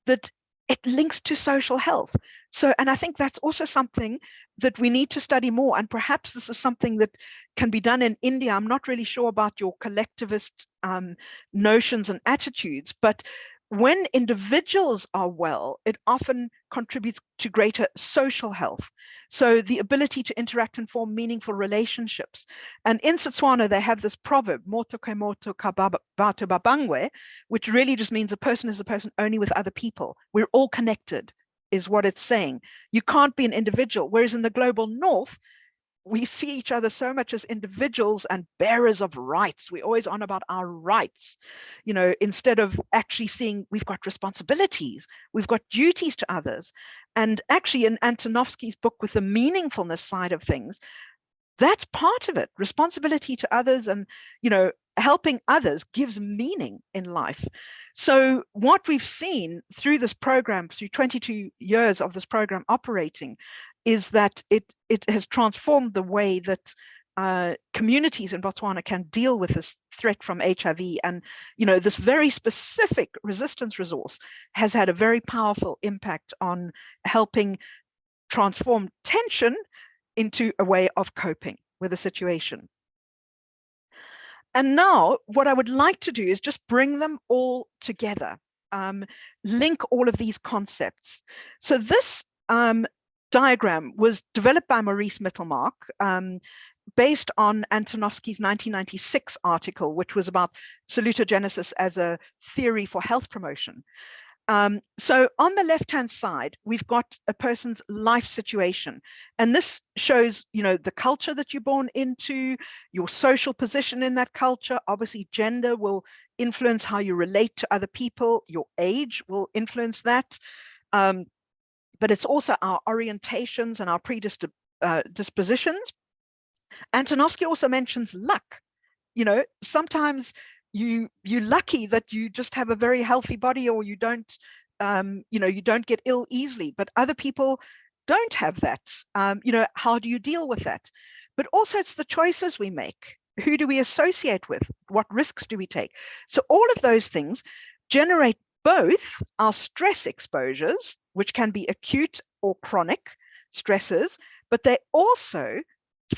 that it links to social health. So, and I think that's also something that we need to study more. And perhaps this is something that can be done in India. I'm not really sure about your collectivist notions and attitudes, but when individuals are well, it often contributes to greater social health. So the ability to interact and form meaningful relationships. And in Setswana, they have this proverb, moto ke moto ka bato babangwe, which really just means a person is a person only with other people. We're all connected, is what it's saying. You can't be an individual. Whereas in the global north, we see each other so much as individuals and bearers of rights. We're always on about our rights, you know, instead of actually seeing we've got responsibilities, we've got duties to others. And actually in Antonovsky's book with the meaningfulness side of things, that's part of it. Responsibility to others and, you know, helping others gives meaning in life. So what we've seen through this program, through 22 years of this program operating, is that it has transformed the way that communities in Botswana can deal with this threat from HIV. And, you know, this very specific resistance resource has had a very powerful impact on helping transform tension into a way of coping with the situation. And now what I would like to do is just bring them all together, link all of these concepts. So this diagram was developed by Maurice Mittelmark, based on Antonovsky's 1996 article, which was about salutogenesis as a theory for health promotion. So on the left-hand side, we've got a person's life situation. And this shows, you know, the culture that you're born into, your social position in that culture. Obviously, gender will influence how you relate to other people. Your age will influence that. But it's also our orientations and our predispositions. Antonovsky also mentions luck. You know, sometimes you're lucky that you just have a very healthy body, or you don't you don't get ill easily, but other people don't have that. How do you deal with that? But also it's the choices we make. Who do we associate with? What risks do we take? So all of those things generate both our stress exposures, which can be acute or chronic stresses, but they also,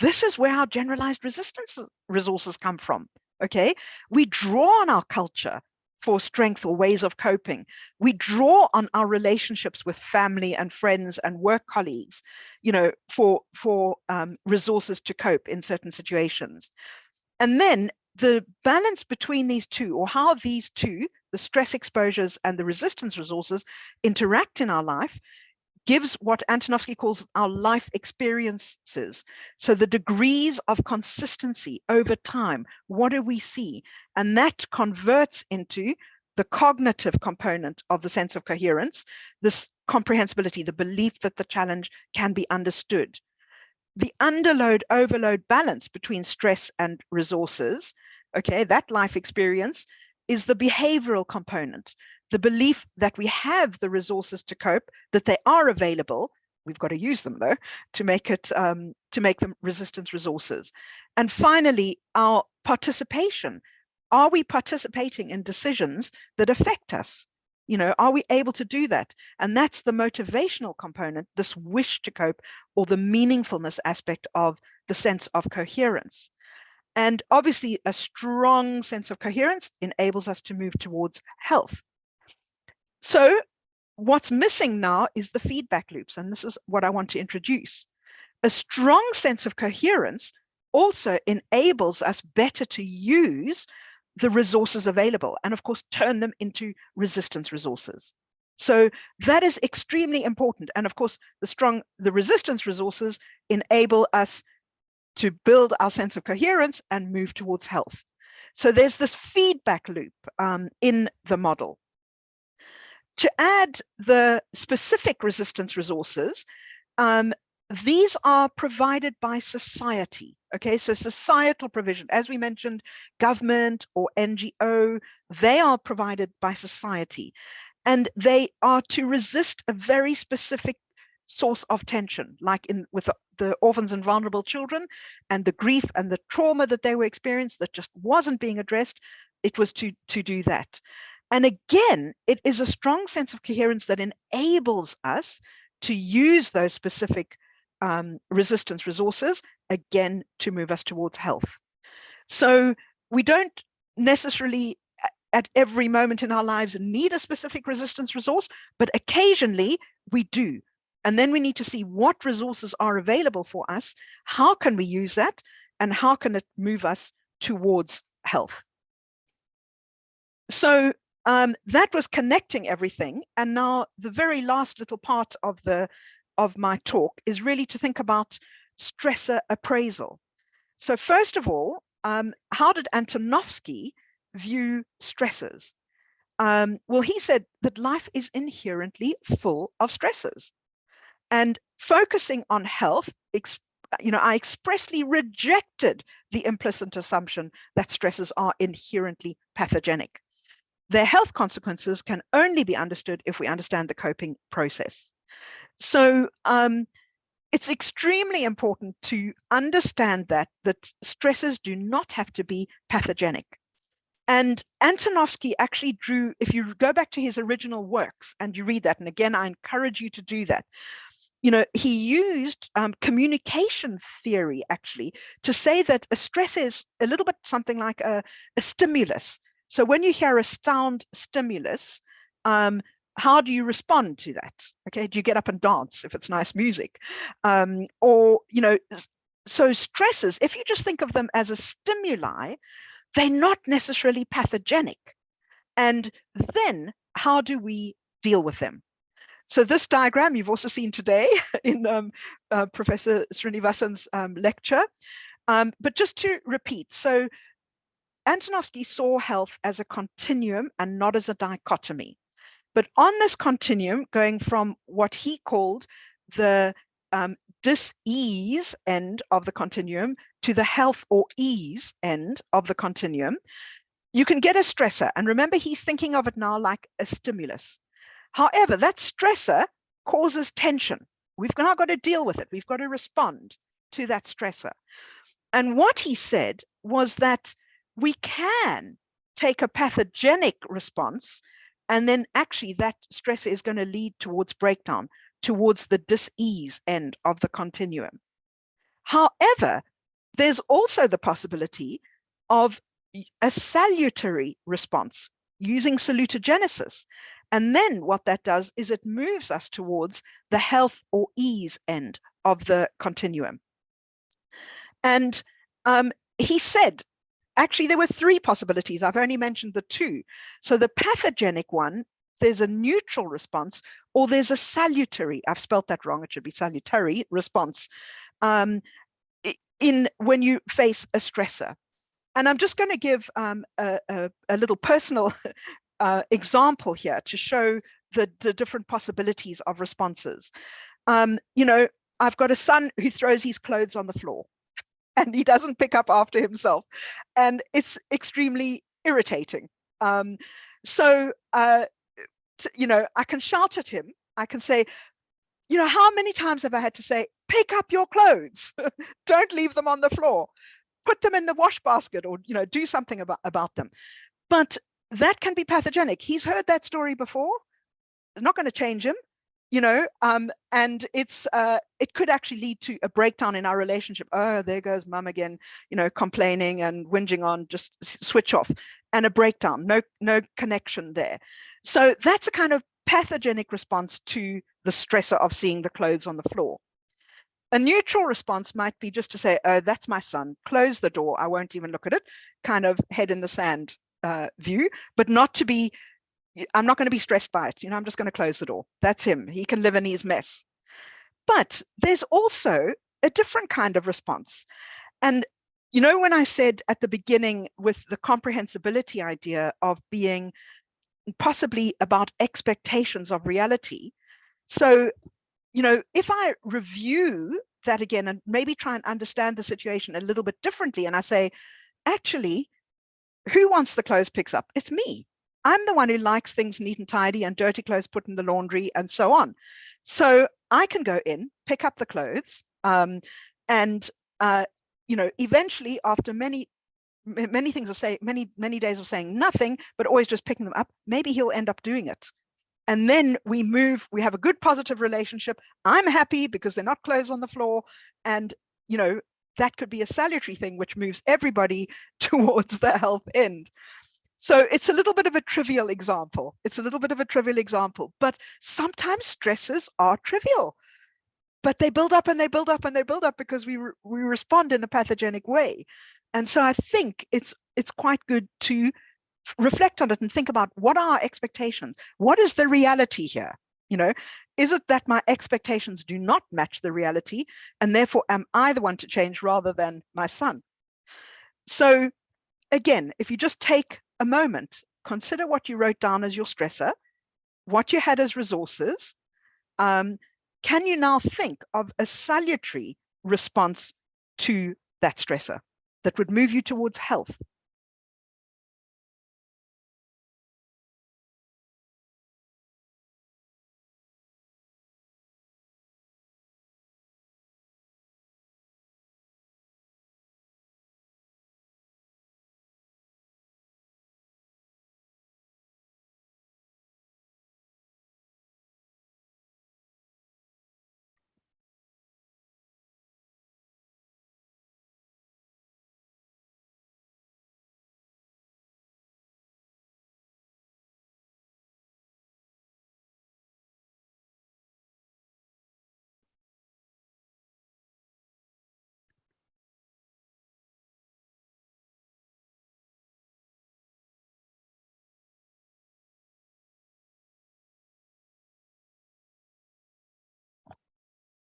this is where our generalized resistance resources come from. Okay, we draw on our culture for strength or ways of coping. We draw on our relationships with family and friends and work colleagues, for resources to cope in certain situations. And then the balance between these two, or how these two, the stress exposures and the resistance resources, interact in our life, gives what Antonovsky calls our life experiences. So the degrees of consistency over time, what do we see? And that converts into the cognitive component of the sense of coherence, this comprehensibility, the belief that the challenge can be understood. The underload overload balance between stress and resources, okay, that life experience is the behavioral component, the belief that we have the resources to cope, that they are available. We've got to use them though to make them resistance resources. And finally, our participation. Are we participating in decisions that affect us? Are we able to do that? And that's the motivational component, this wish to cope, or the meaningfulness aspect of the sense of coherence. And obviously, a strong sense of coherence enables us to move towards health. So what's missing now is the feedback loops. And this is what I want to introduce. A strong sense of coherence also enables us better to use the resources available and, of course, turn them into resistance resources. So that is extremely important. And of course, the resistance resources enable us to build our sense of coherence and move towards health. So there's this feedback loop in the model. To add the specific resistance resources, these are provided by society. Okay, so societal provision, as we mentioned, government or NGO, they are provided by society. And they are to resist a very specific source of tension, like with the orphans and vulnerable children, and the grief and the trauma that they were experiencing that just wasn't being addressed. It was to do that. And again, it is a strong sense of coherence that enables us to use those specific resistance resources, again, to move us towards health. So we don't necessarily at every moment in our lives need a specific resistance resource, but occasionally we do. And then we need to see what resources are available for us, how can we use that, and how can it move us towards health. So that was connecting everything. And now the very last little part of my talk is really to think about stressor appraisal. So first of all, how did Antonovsky view stressors? Well, he said that life is inherently full of stressors. And focusing on health, I expressly rejected the implicit assumption that stressors are inherently pathogenic. Their health consequences can only be understood if we understand the coping process. So it's extremely important to understand that stressors do not have to be pathogenic. And Antonovsky actually drew, if you go back to his original works and you read that, and again, I encourage you to do that, he used communication theory actually to say that a stress is a little bit something like a stimulus. So when you hear a sound stimulus, how do you respond to that? Okay, do you get up and dance if it's nice music? So stresses, if you just think of them as a stimuli, they're not necessarily pathogenic. And then how do we deal with them? So this diagram you've also seen today in Professor Srinivasan's lecture. But just to repeat, so Antonovsky saw health as a continuum and not as a dichotomy. But on this continuum, going from what he called the dis-ease end of the continuum to the health or ease end of the continuum, you can get a stressor. And remember, he's thinking of it now like a stimulus. However, that stressor causes tension. We've now got to deal with it. We've got to respond to that stressor. And what he said was that we can take a pathogenic response, and then actually that stressor is going to lead towards breakdown, towards the dis-ease end of the continuum. However, there's also the possibility of a salutary response using salutogenesis. And then what that does is it moves us towards the health or ease end of the continuum. And he said, actually, there were three possibilities. I've only mentioned the two. So the pathogenic one, there's a neutral response, or there's a salutary, I've spelt that wrong, it should be salutary response, when you face a stressor. And I'm just going to give a little personal example here to show the different possibilities of responses. You know, I've got a son who throws his clothes on the floor and he doesn't pick up after himself, and it's extremely irritating. You know, I can shout at him. I can say, you know, how many times have I had to say, pick up your clothes, don't leave them on the floor, put them in the wash basket, or, you know, do something about them. But that can be pathogenic. He's heard that story before. It's not going to change him, you know, and it could actually lead to a breakdown in our relationship. Oh, there goes mum again, you know, complaining and whinging on, just switch off, and a breakdown, no connection there. So that's a kind of pathogenic response to the stressor of seeing the clothes on the floor. A neutral response might be just to say, oh, that's my son, close the door, I won't even look at it, kind of head in the sand view, but not to be, I'm not going to be stressed by it. You know, I'm just going to close the door. That's him. He can live in his mess. But there's also a different kind of response. And, you know, when I said at the beginning with the comprehensibility idea of being possibly about expectations of reality. So, you know, if I review that again and maybe try and understand the situation a little bit differently, and I say, actually, who wants the clothes picks up? It's me. I'm the one who likes things neat and tidy and dirty clothes put in the laundry and so on. So I can go in, pick up the clothes, and you know, eventually after many things of saying, many days of saying nothing, but always just picking them up, maybe he'll end up doing it. And then we have a good positive relationship. I'm happy because they're not clothes on the floor. And, you know, that could be a salutary thing, which moves everybody towards the health end. So it's a little bit of a trivial example. But sometimes stresses are trivial, but they build up and they build up and they build up because we respond in a pathogenic way. And so I think it's quite good to reflect on it and think about, what are our expectations? What is the reality here? You know, is it that my expectations do not match the reality, and therefore am I the one to change rather than my son? So again, if you just take a moment, consider what you wrote down as your stressor, what you had as resources. Can you now think of a salutary response to that stressor that would move you towards health?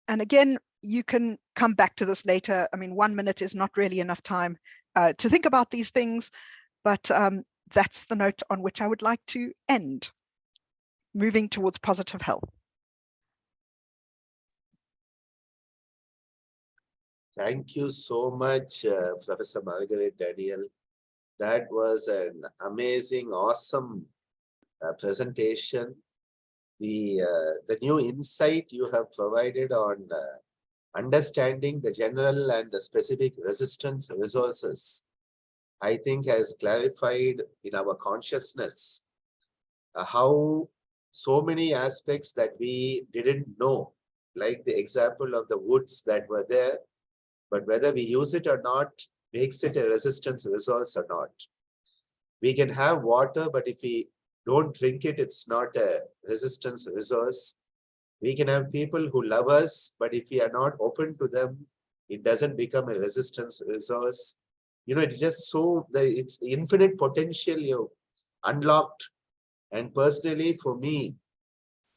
And again, you can come back to this later. I mean, 1 minute is not really enough time to think about these things, but that's the note on which I would like to end, moving towards positive health. Thank you so much, Professor Marguerite Daniel. That was an amazing, awesome presentation. the new insight you have provided on understanding the general and the specific resistance resources, I think has clarified in our consciousness how so many aspects that we didn't know, like the example of the woods that were there, but whether we use it or not makes it a resistance resource or not. We can have water, but if we don't drink it, it's not a resistance resource. We can have people who love us, but if we are not open to them, it doesn't become a resistance resource. You know, it's just so, it's infinite potential you unlocked. And personally, for me,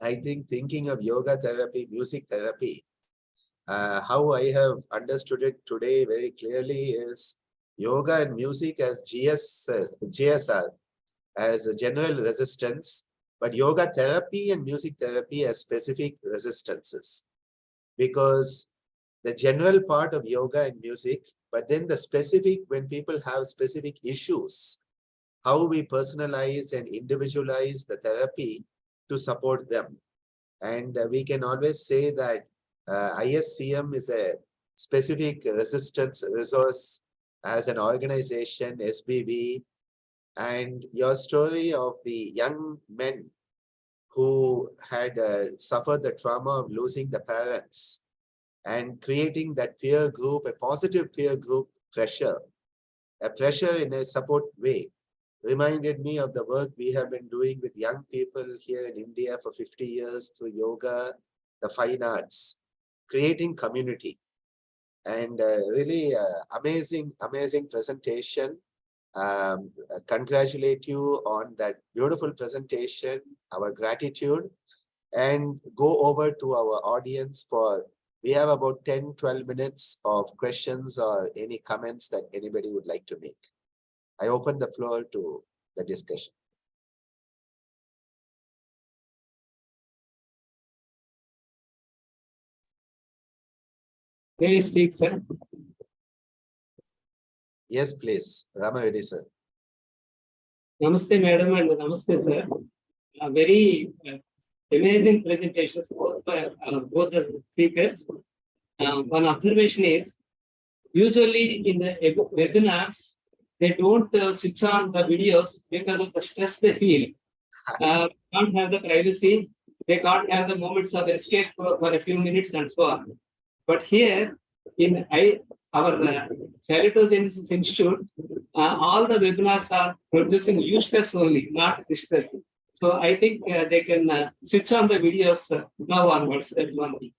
I think thinking of yoga therapy, music therapy, how I have understood it today very clearly is yoga and music as GSR, as a general resistance, but yoga therapy and music therapy as specific resistances. Because the general part of yoga and music, but then the specific, when people have specific issues, how we personalize and individualize the therapy to support them. And we can always say that ISCM is a specific resistance resource as an organization, SBV, and your story of the young men who had suffered the trauma of losing the parents and creating that peer group, a positive peer group pressure, a pressure in a support way, reminded me of the work we have been doing with young people here in India for 50 years through yoga, the fine arts, creating community. And really amazing presentation. Congratulate you on that beautiful presentation, our gratitude, and go over to our audience for, we have about 10-12 minutes of questions or any comments that anybody would like to make. I open the floor to the discussion. May I speak, sir? Yes, please. Rama Reddy, sir. Namaste, madam, and namaste, sir. A very amazing presentations both by both the speakers. One observation is, usually in the webinars, they don't switch on the videos because of the stress they feel. Can't have the privacy. They can't have the moments of escape for a few minutes and so on. But here in our Salutogenesis Institute, all the webinars are producing useless only, not distress. So I think they can switch on the videos now onwards. That's one thing.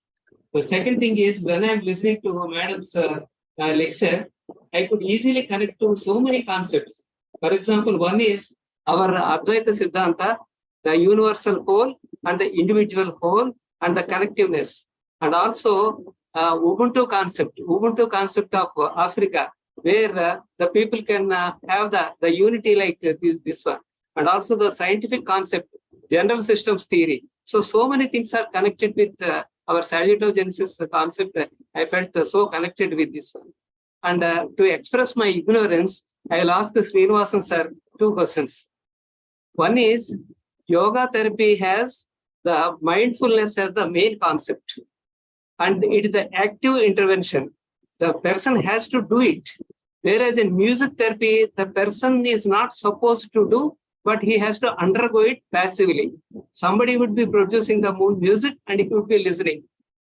The second thing is, when I'm listening to Madam's lecture, I could easily connect to so many concepts. For example, one is our Advaita Siddhanta, the universal whole and the individual whole and the connectiveness. And also Ubuntu concept of Africa, where the people can have the unity like this one. And also the scientific concept, general systems theory. So many things are connected with our salutogenesis concept. I felt so connected with this one. And to express my ignorance, I'll ask Srinivasan sir 2 questions. One is, yoga therapy has the mindfulness as the main concept. And it is the active intervention. The person has to do it. Whereas in music therapy, the person is not supposed to do, but he has to undergo it passively. Somebody would be producing the music and he would be listening.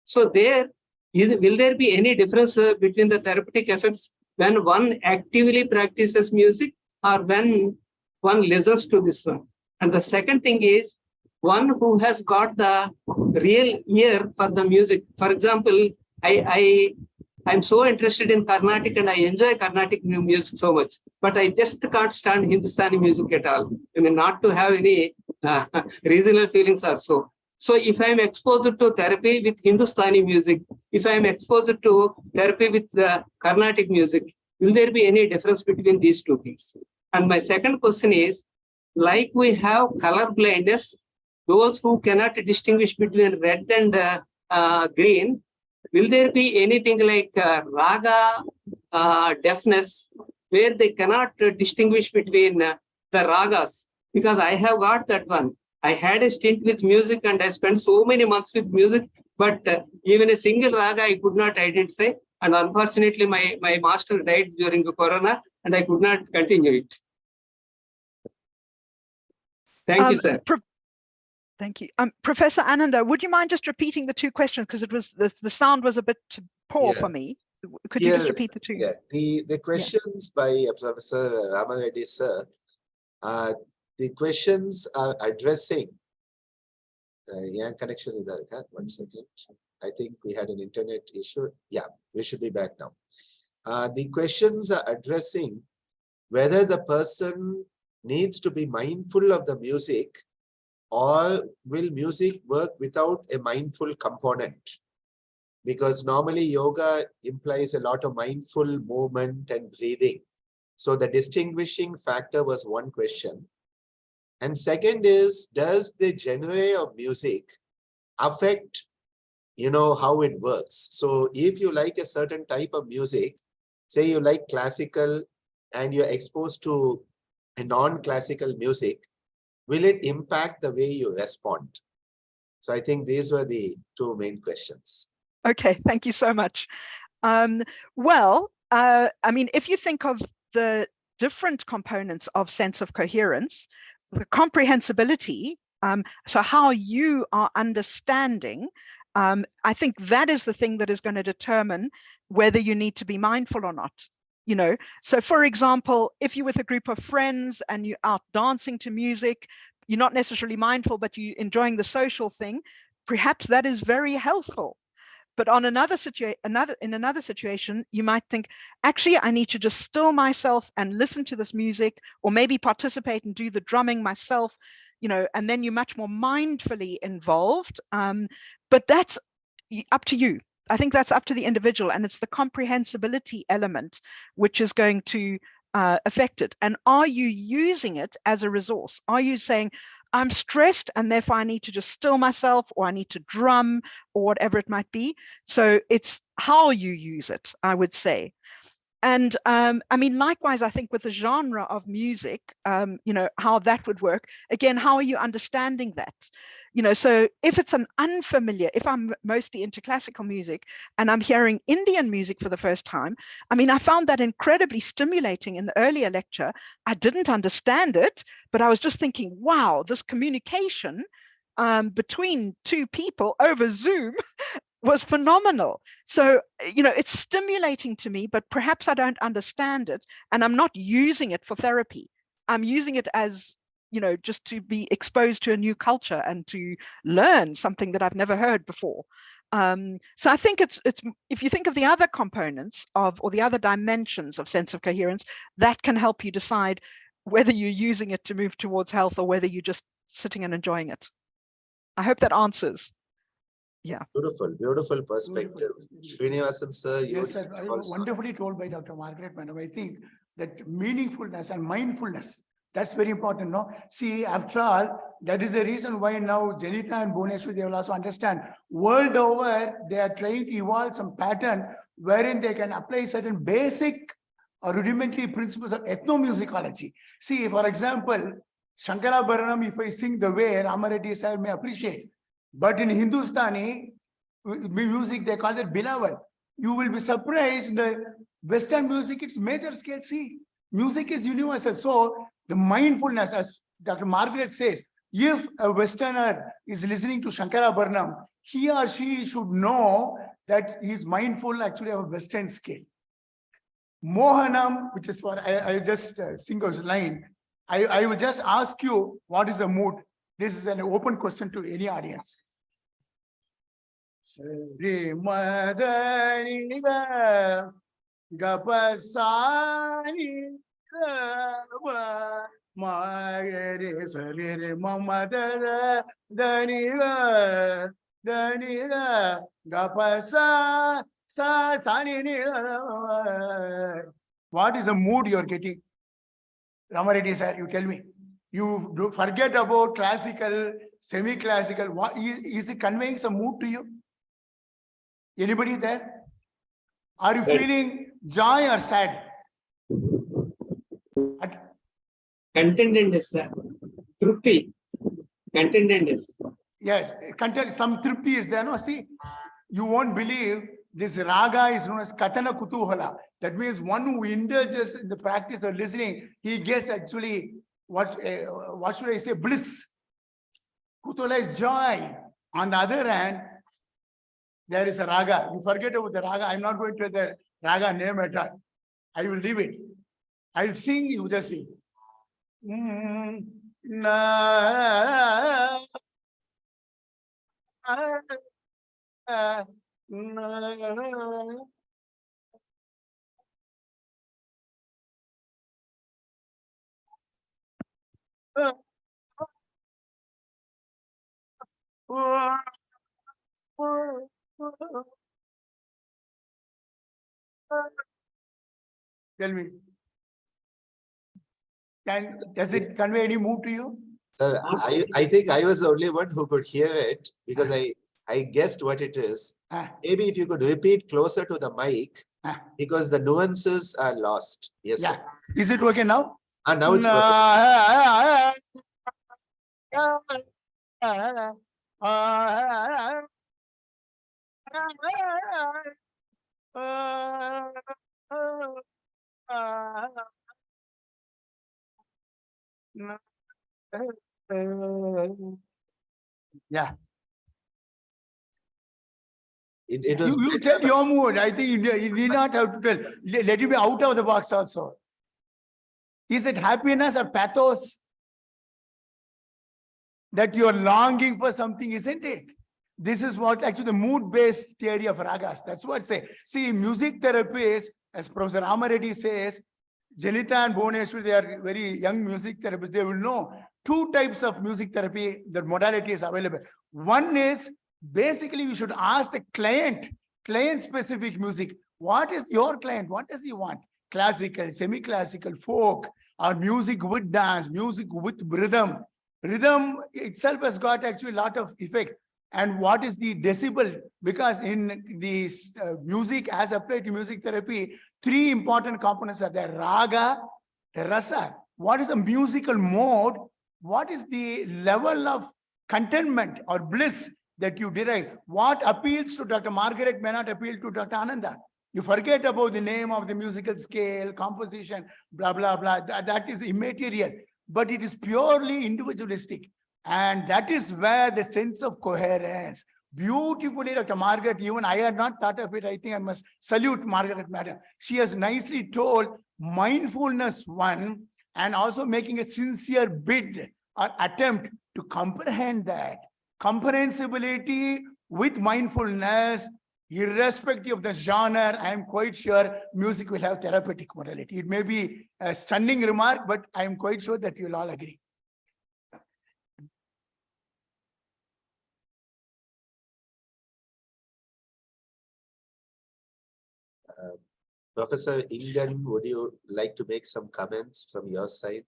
So will there be any difference between the therapeutic effects when one actively practices music or when one listens to this one? And the second thing is, one who has got the real ear for the music. For example, I'm so interested in Carnatic and I enjoy Carnatic music so much, but I just can't stand Hindustani music at all. I mean, not to have any regional feelings or so. So if I'm exposed to therapy with Hindustani music, if I'm exposed to therapy with the Carnatic music, will there be any difference between these two things? And my second question is, like we have color blindness, those who cannot distinguish between red and green, will there be anything like raga deafness, where they cannot distinguish between the ragas? Because I have got that one. I had a stint with music and I spent so many months with music, but even a single raga I could not identify. And unfortunately, my master died during the corona and I could not continue it. Thank you, sir. Thank you. Professor Ananda, would you mind just repeating the two questions? Because it was the sound was a bit poor for me. Could you just repeat the two? Yeah, the questions by Professor Ramareddy sir, the questions are addressing. Yeah, connection is there. 1 second. I think we had an internet issue. Yeah, we should be back now. The questions are addressing whether the person needs to be mindful of the music, or will music work without a mindful component? Because normally yoga implies a lot of mindful movement and breathing. So the distinguishing factor was one question. And second is, does the genre of music affect, how it works? So if you like a certain type of music, say you like classical and you're exposed to a non-classical music, will it impact the way you respond? So I think these were the two main questions. Okay, thank you so much. Well, I mean, if you think of the different components of sense of coherence, the comprehensibility, so how you are understanding, I think that is the thing that is going to determine whether you need to be mindful or not. So for example, if you're with a group of friends and you're out dancing to music, you're not necessarily mindful, but you're enjoying the social thing, perhaps that is very helpful. But on in another situation, you might think, actually, I need to just still myself and listen to this music, or maybe participate and do the drumming myself, and then you're much more mindfully involved. But that's up to you. I think that's up to the individual, and it's the comprehensibility element which is going to affect it. And are you using it as a resource? Are you saying, I'm stressed and therefore I need to just still myself, or I need to drum, or whatever it might be? So it's how you use it, I would say. And I mean, likewise, I think with the genre of music, how that would work. Again, how are you understanding that? So if it's an unfamiliar, if I'm mostly into classical music and I'm hearing Indian music for the first time, I mean, I found that incredibly stimulating in the earlier lecture. I didn't understand it, but I was just thinking, wow, this communication between two people over Zoom was phenomenal. So, it's stimulating to me, but perhaps I don't understand it, and I'm not using it for therapy. I'm using it as, just to be exposed to a new culture and to learn something that I've never heard before. So I think it's if you think of the other components or the other dimensions of sense of coherence, that can help you decide whether you're using it to move towards health or whether you're just sitting and enjoying it. I hope that answers. Yeah. Beautiful perspective. Srinivasan sir, yes, sir. Wonderfully told by Dr. Margaret, madam. I think that meaningfulness and mindfulness, that's very important, no? See, after all, that is the reason why now Janita and Bhubaneswari, they will also understand. World over, they are trying to evolve some pattern wherein they can apply certain basic or rudimentary principles of ethnomusicology. See, for example, Shankarabharanam, if I sing the way Ramareddy sir may appreciate, but in Hindustani music, they call it beloved. You will be surprised, the Western music, it's major scale. See, music is universal. So the mindfulness, as Dr. Margaret says, if a Westerner is listening to Shankarabharanam, he or she should know that he is mindful actually of a Western scale. Mohanam, which is for, I just sing a line. I will just ask you, what is the mood? This is an open question to any audience. Sri Madani Gapasani Magari Sari Mamadara Daniva Danila Gapasa Sani. What is the mood you are getting? Ramareddy sir, you tell me. You do forget about classical, semi-classical. What is it conveying some mood to you? Anybody there? Are you feeling joy or sad? Contentedness, sir. Trupti. contentedness. Yes, content, some tripti is there. No, see, you won't believe this raga is known as katana kutuhala. That means one who indulges in the practice of listening, he gets actually what should I say, bliss. Kutuhala is joy. On the other hand, there is a raga. You forget about the raga. I'm not going to the raga name at all. I will leave it. I'll sing, you just sing. Tell me, does it convey any mood to you? I think I was the only one who could hear it because I guessed what it is. Maybe if you could repeat closer to the mic because the nuances are lost. Yes, Yeah. sir. Is it okay now? Now it's perfect. Yeah. It was You better, tell your but mood. I think you need not have to tell. Let it be out of the box also. Is it happiness or pathos that you are longing for something, isn't it? This is what actually the mood-based theory of ragas. That's what I say. See, music therapists, as Professor Ramaredi says, Janita and Bhuvaneshwari, they are very young music therapists. They will know two types of music therapy, the modality is available. One is basically we should ask the client-specific music. What is your client? What does he want? Classical, semi-classical, folk, or music with dance, music with rhythm. Rhythm itself has got actually a lot of effect. And what is the decibel? Because in the music, as applied to music therapy, three important components are there: raga, rasa. What is the musical mode? What is the level of contentment or bliss that you derive? What appeals to Dr. Margaret may not appeal to Dr. Ananda. You forget about the name of the musical scale, composition, blah, blah, blah. That is immaterial, but it is purely individualistic. And that is where the sense of coherence, beautifully, Dr. Margaret, even I had not thought of it. I think I must salute Margaret, madam. She has nicely told mindfulness one, and also making a sincere bid or attempt to comprehend that. Comprehensibility with mindfulness, irrespective of the genre, I am quite sure music will have therapeutic modality. It may be a stunning remark, but I am quite sure that you will all agree. Professor Ingen, would you like to make some comments from your side?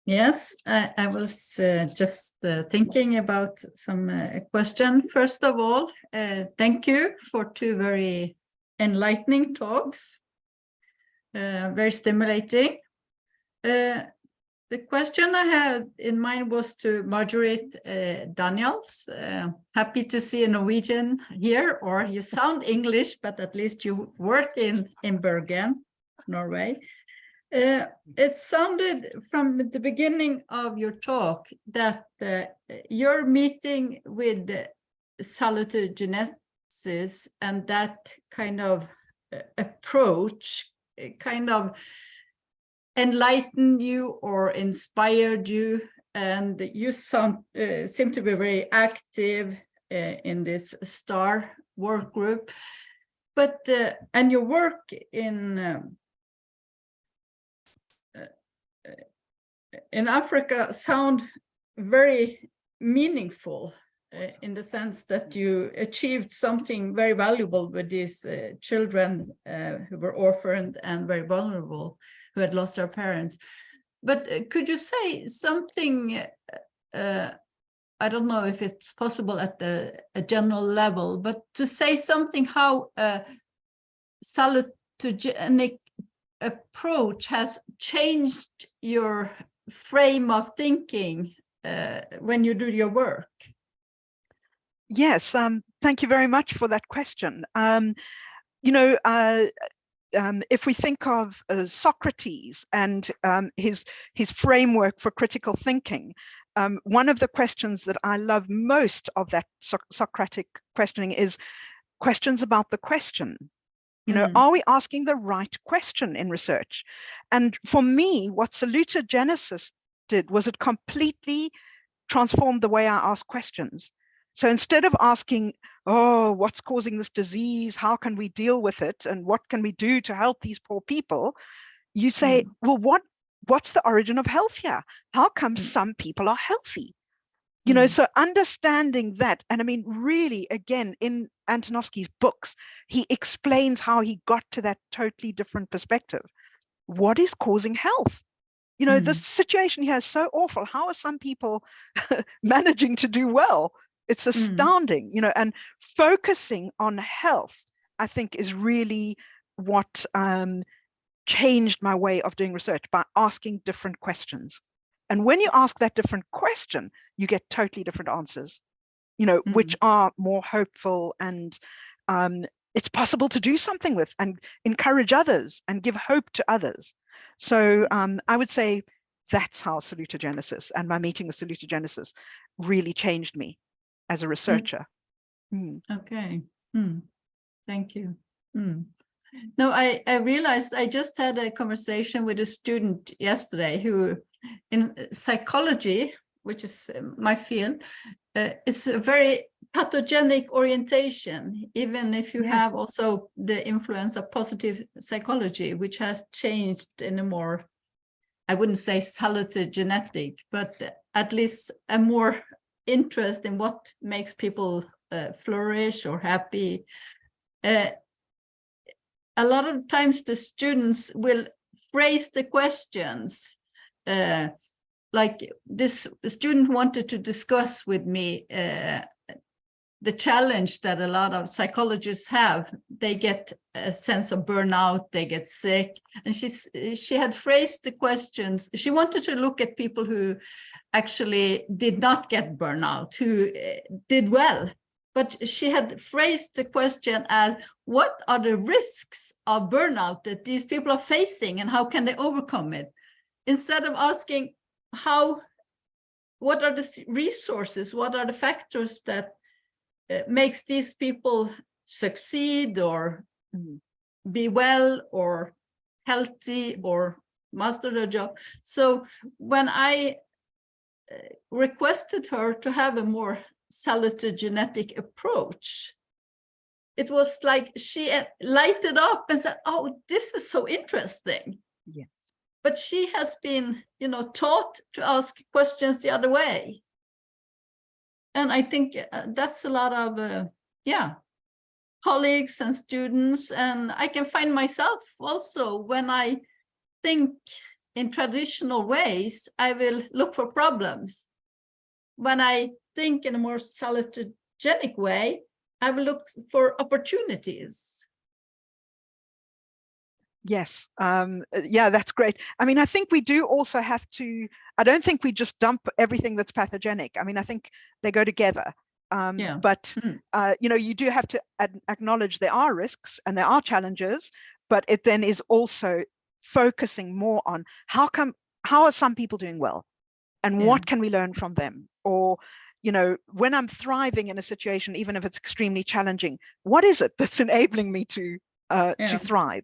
Yes, I was just thinking about some question. First of all, thank you for two very enlightening talks, very stimulating. The question I had in mind was to Marguerite Daniels. Happy to see a Norwegian here, or you sound English, but at least you work in Bergen, Norway. It sounded from the beginning of your talk that your meeting with salutogenesis and that kind of approach kind of enlightened you or inspired you, and you seem to be very active in this STAR work group. But and your work in Africa sound very meaningful in the sense that you achieved something very valuable with these children who were orphaned and very vulnerable, who had lost their parents. But could you say something, I don't know if it's possible at a general level, but to say something how salutogenic approach has changed your frame of thinking when you do your work? Yes, thank you very much for that question. If we think of Socrates and his framework for critical thinking, one of the questions that I love most of that Socratic questioning is questions about the question. Are we asking the right question in research? And for me, what salutogenesis did was it completely transformed the way I ask questions. So instead of asking, oh, what's causing this disease? How can we deal with it? And what can we do to help these poor people? You say, well, what's the origin of health here? How come some people are healthy? So understanding that, and I mean, really, again, in Antonovsky's books, he explains how he got to that totally different perspective. What is causing health? The situation here is so awful. How are some people managing to do well? It's astounding, and focusing on health, I think, is really what changed my way of doing research, by asking different questions. And when you ask that different question, you get totally different answers, which are more hopeful, and it's possible to do something with and encourage others and give hope to others. So I would say that's how salutogenesis and my meeting with salutogenesis really changed me as a researcher. Okay. Thank you. No, I realized I just had a conversation with a student yesterday who, in psychology, which is my field, it's a very pathogenic orientation, even if you have also the influence of positive psychology, which has changed in a more, I wouldn't say salutogenetic, but at least a more interest in what makes people flourish or happy. A lot of times the students will phrase the questions, like this student wanted to discuss with me the challenge that a lot of psychologists have. They get a sense of burnout, they get sick, and she had phrased the questions. She wanted to look at people who actually did not get burnout, who did well. But she had phrased the question as, what are the risks of burnout that these people are facing and how can they overcome it? Instead of asking what are the resources, what are the factors that makes these people succeed or be well or healthy or master their job. So when I requested her to have a more salutogenetic approach, it was like she lighted up and said, oh, this is so interesting. Yes. But she has been, taught to ask questions the other way. And I think that's a lot of, colleagues and students. And I can find myself also, when I think in traditional ways, I will look for problems. When I think in a more salutogenic way, I will look for opportunities. Yes. Yeah, that's great. I mean, I think we do also have to, I don't think we just dump everything that's pathogenic. I mean, I think they go together. But, you do have to acknowledge there are risks and there are challenges, but it then is also focusing more on how are some people doing well and what can we learn from them? Or, when I'm thriving in a situation, even if it's extremely challenging, what is it that's enabling me to thrive?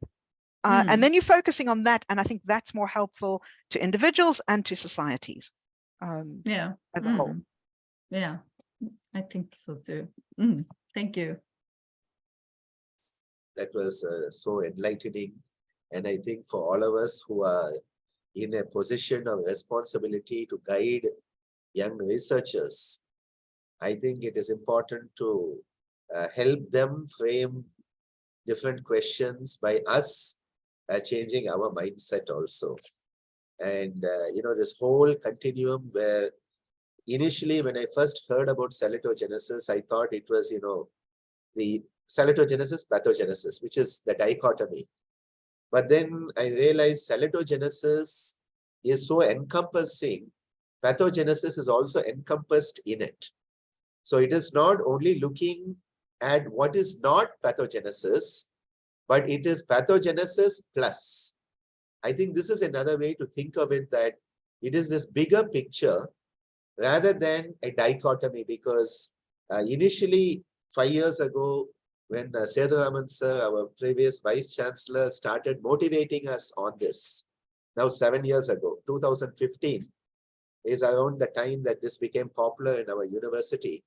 And then you're focusing on that. And I think that's more helpful to individuals and to societies as a whole. Yeah, I think so too. Thank you. That was so enlightening. And I think for all of us who are in a position of responsibility to guide young researchers, I think it is important to help them frame different questions by us changing our mindset also. And, this whole continuum where initially when I first heard about salutogenesis, I thought it was, the salutogenesis, pathogenesis, which is the dichotomy. But then I realized salutogenesis is so encompassing, pathogenesis is also encompassed in it. So it is not only looking at what is not pathogenesis, but it is pathogenesis plus. I think this is another way to think of it, that it is this bigger picture rather than a dichotomy, because initially 5 years ago, when Seduraman sir, our previous vice chancellor, started motivating us on this, now 7 years ago, 2015 is around the time that this became popular in our university.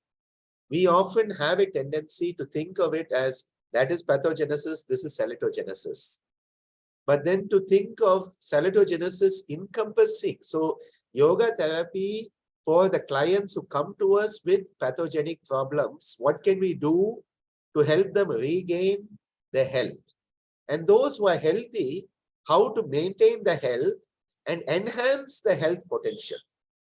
We often have a tendency to think of it as that is pathogenesis, this is salutogenesis. But then to think of salutogenesis encompassing. So yoga therapy for the clients who come to us with pathogenic problems, what can we do to help them regain their health? And those who are healthy, how to maintain the health and enhance the health potential.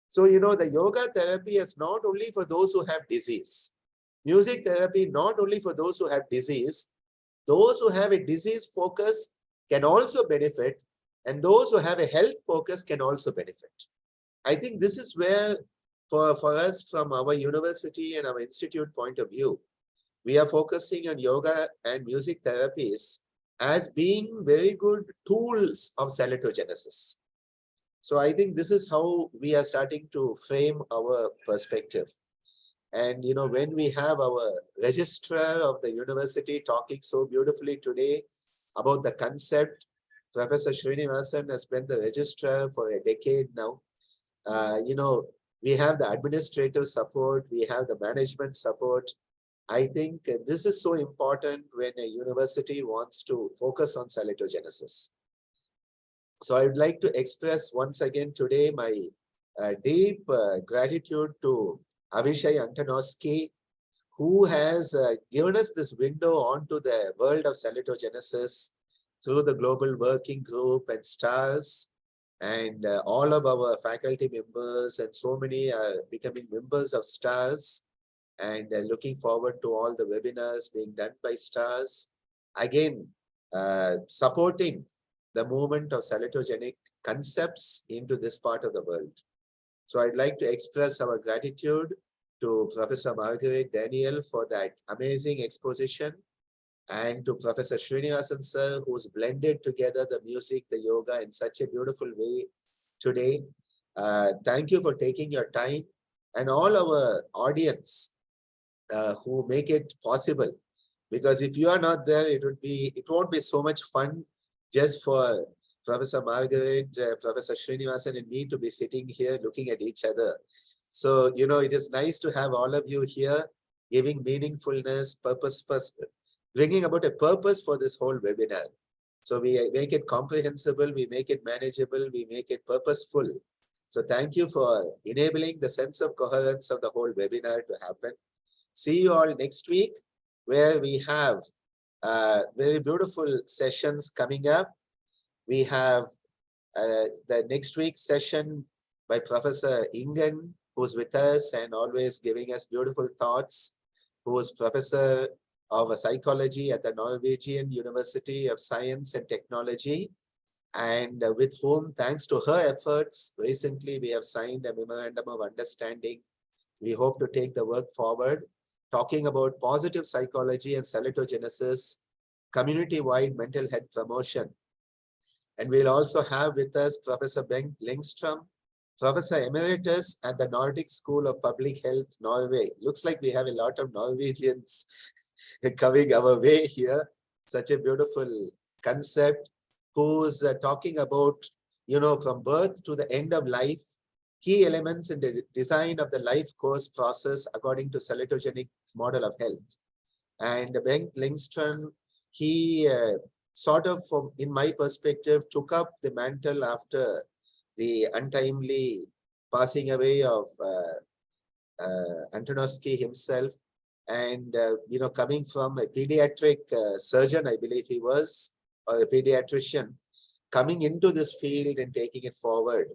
So, you know, the yoga therapy is not only for those who have disease. Music therapy, not only for those who have disease. Those who have a disease focus can also benefit, and those who have a health focus can also benefit. I think this is where, for us from our university and our institute point of view, we are focusing on yoga and music therapies as being very good tools of salutogenesis. So I think this is how we are starting to frame our perspective. And, you know, when we have our registrar of the university talking so beautifully today about the concept, Professor Srinivasan has been the registrar for a decade now. You know, we have the administrative support, we have the management support. I think this is so important when a university wants to focus on salutogenesis. So I would like to express once again today my deep gratitude to Avishai Antonovsky, who has given us this window onto the world of salutogenesis through the Global Working Group and STARS, and all of our faculty members, and so many are becoming members of STARS, and looking forward to all the webinars being done by STARS. Again, supporting the movement of salutogenic concepts into this part of the world. So I'd like to express our gratitude to Professor Marguerite Daniel for that amazing exposition, and to Professor Srinivasan sir, who's blended together the music, the yoga in such a beautiful way today. Thank you for taking your time, and all our audience who make it possible. Because if you are not there, it won't be so much fun just for Professor Marguerite, Professor Srinivasan and me to be sitting here looking at each other. So, you know, it is nice to have all of you here giving meaningfulness, purpose, bringing about a purpose for this whole webinar. So we make it comprehensible, we make it manageable, we make it purposeful. So thank you for enabling the sense of coherence of the whole webinar to happen. See you all next week, where we have very beautiful sessions coming up. We have the next week's session by Professor Ingen, who's with us and always giving us beautiful thoughts, who is Professor of Psychology at the Norwegian University of Science and Technology, and with whom, thanks to her efforts, recently we have signed a memorandum of understanding. We hope to take the work forward, talking about positive psychology and salutogenesis, community-wide mental health promotion. And we'll also have with us Professor Bengt Lindström, Professor Emeritus at the Nordic School of Public Health, Norway. Looks like we have a lot of Norwegians coming our way here. Such a beautiful concept, who's talking about, you know, from birth to the end of life, key elements in the design of the life course process according to salutogenic model of health. And Bengt Lindström, he sort of, from, in my perspective, took up the mantle after the untimely passing away of Antonovsky himself. And, you know, coming from a pediatric surgeon, I believe he was, or a pediatrician, coming into this field and taking it forward.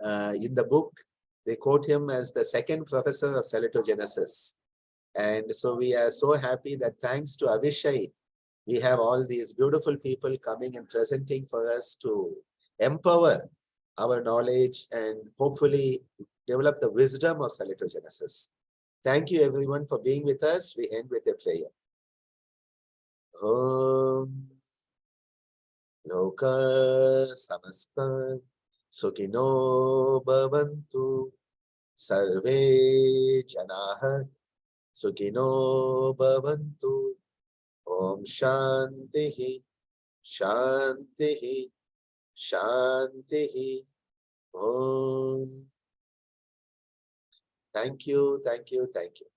In the book, they quote him as the second professor of salutogenesis. And so we are so happy that thanks to Avishai, we have all these beautiful people coming and presenting for us to empower our knowledge and hopefully develop the wisdom of salutogenesis. Thank you everyone for being with us. We end with a prayer. Om Loka Samasta Sukhino Bhavantu Sarve Janaha Sukhino Bhavantu. Om Shantihi Shantihi Shantihi. Om. Thank you, thank you, thank you.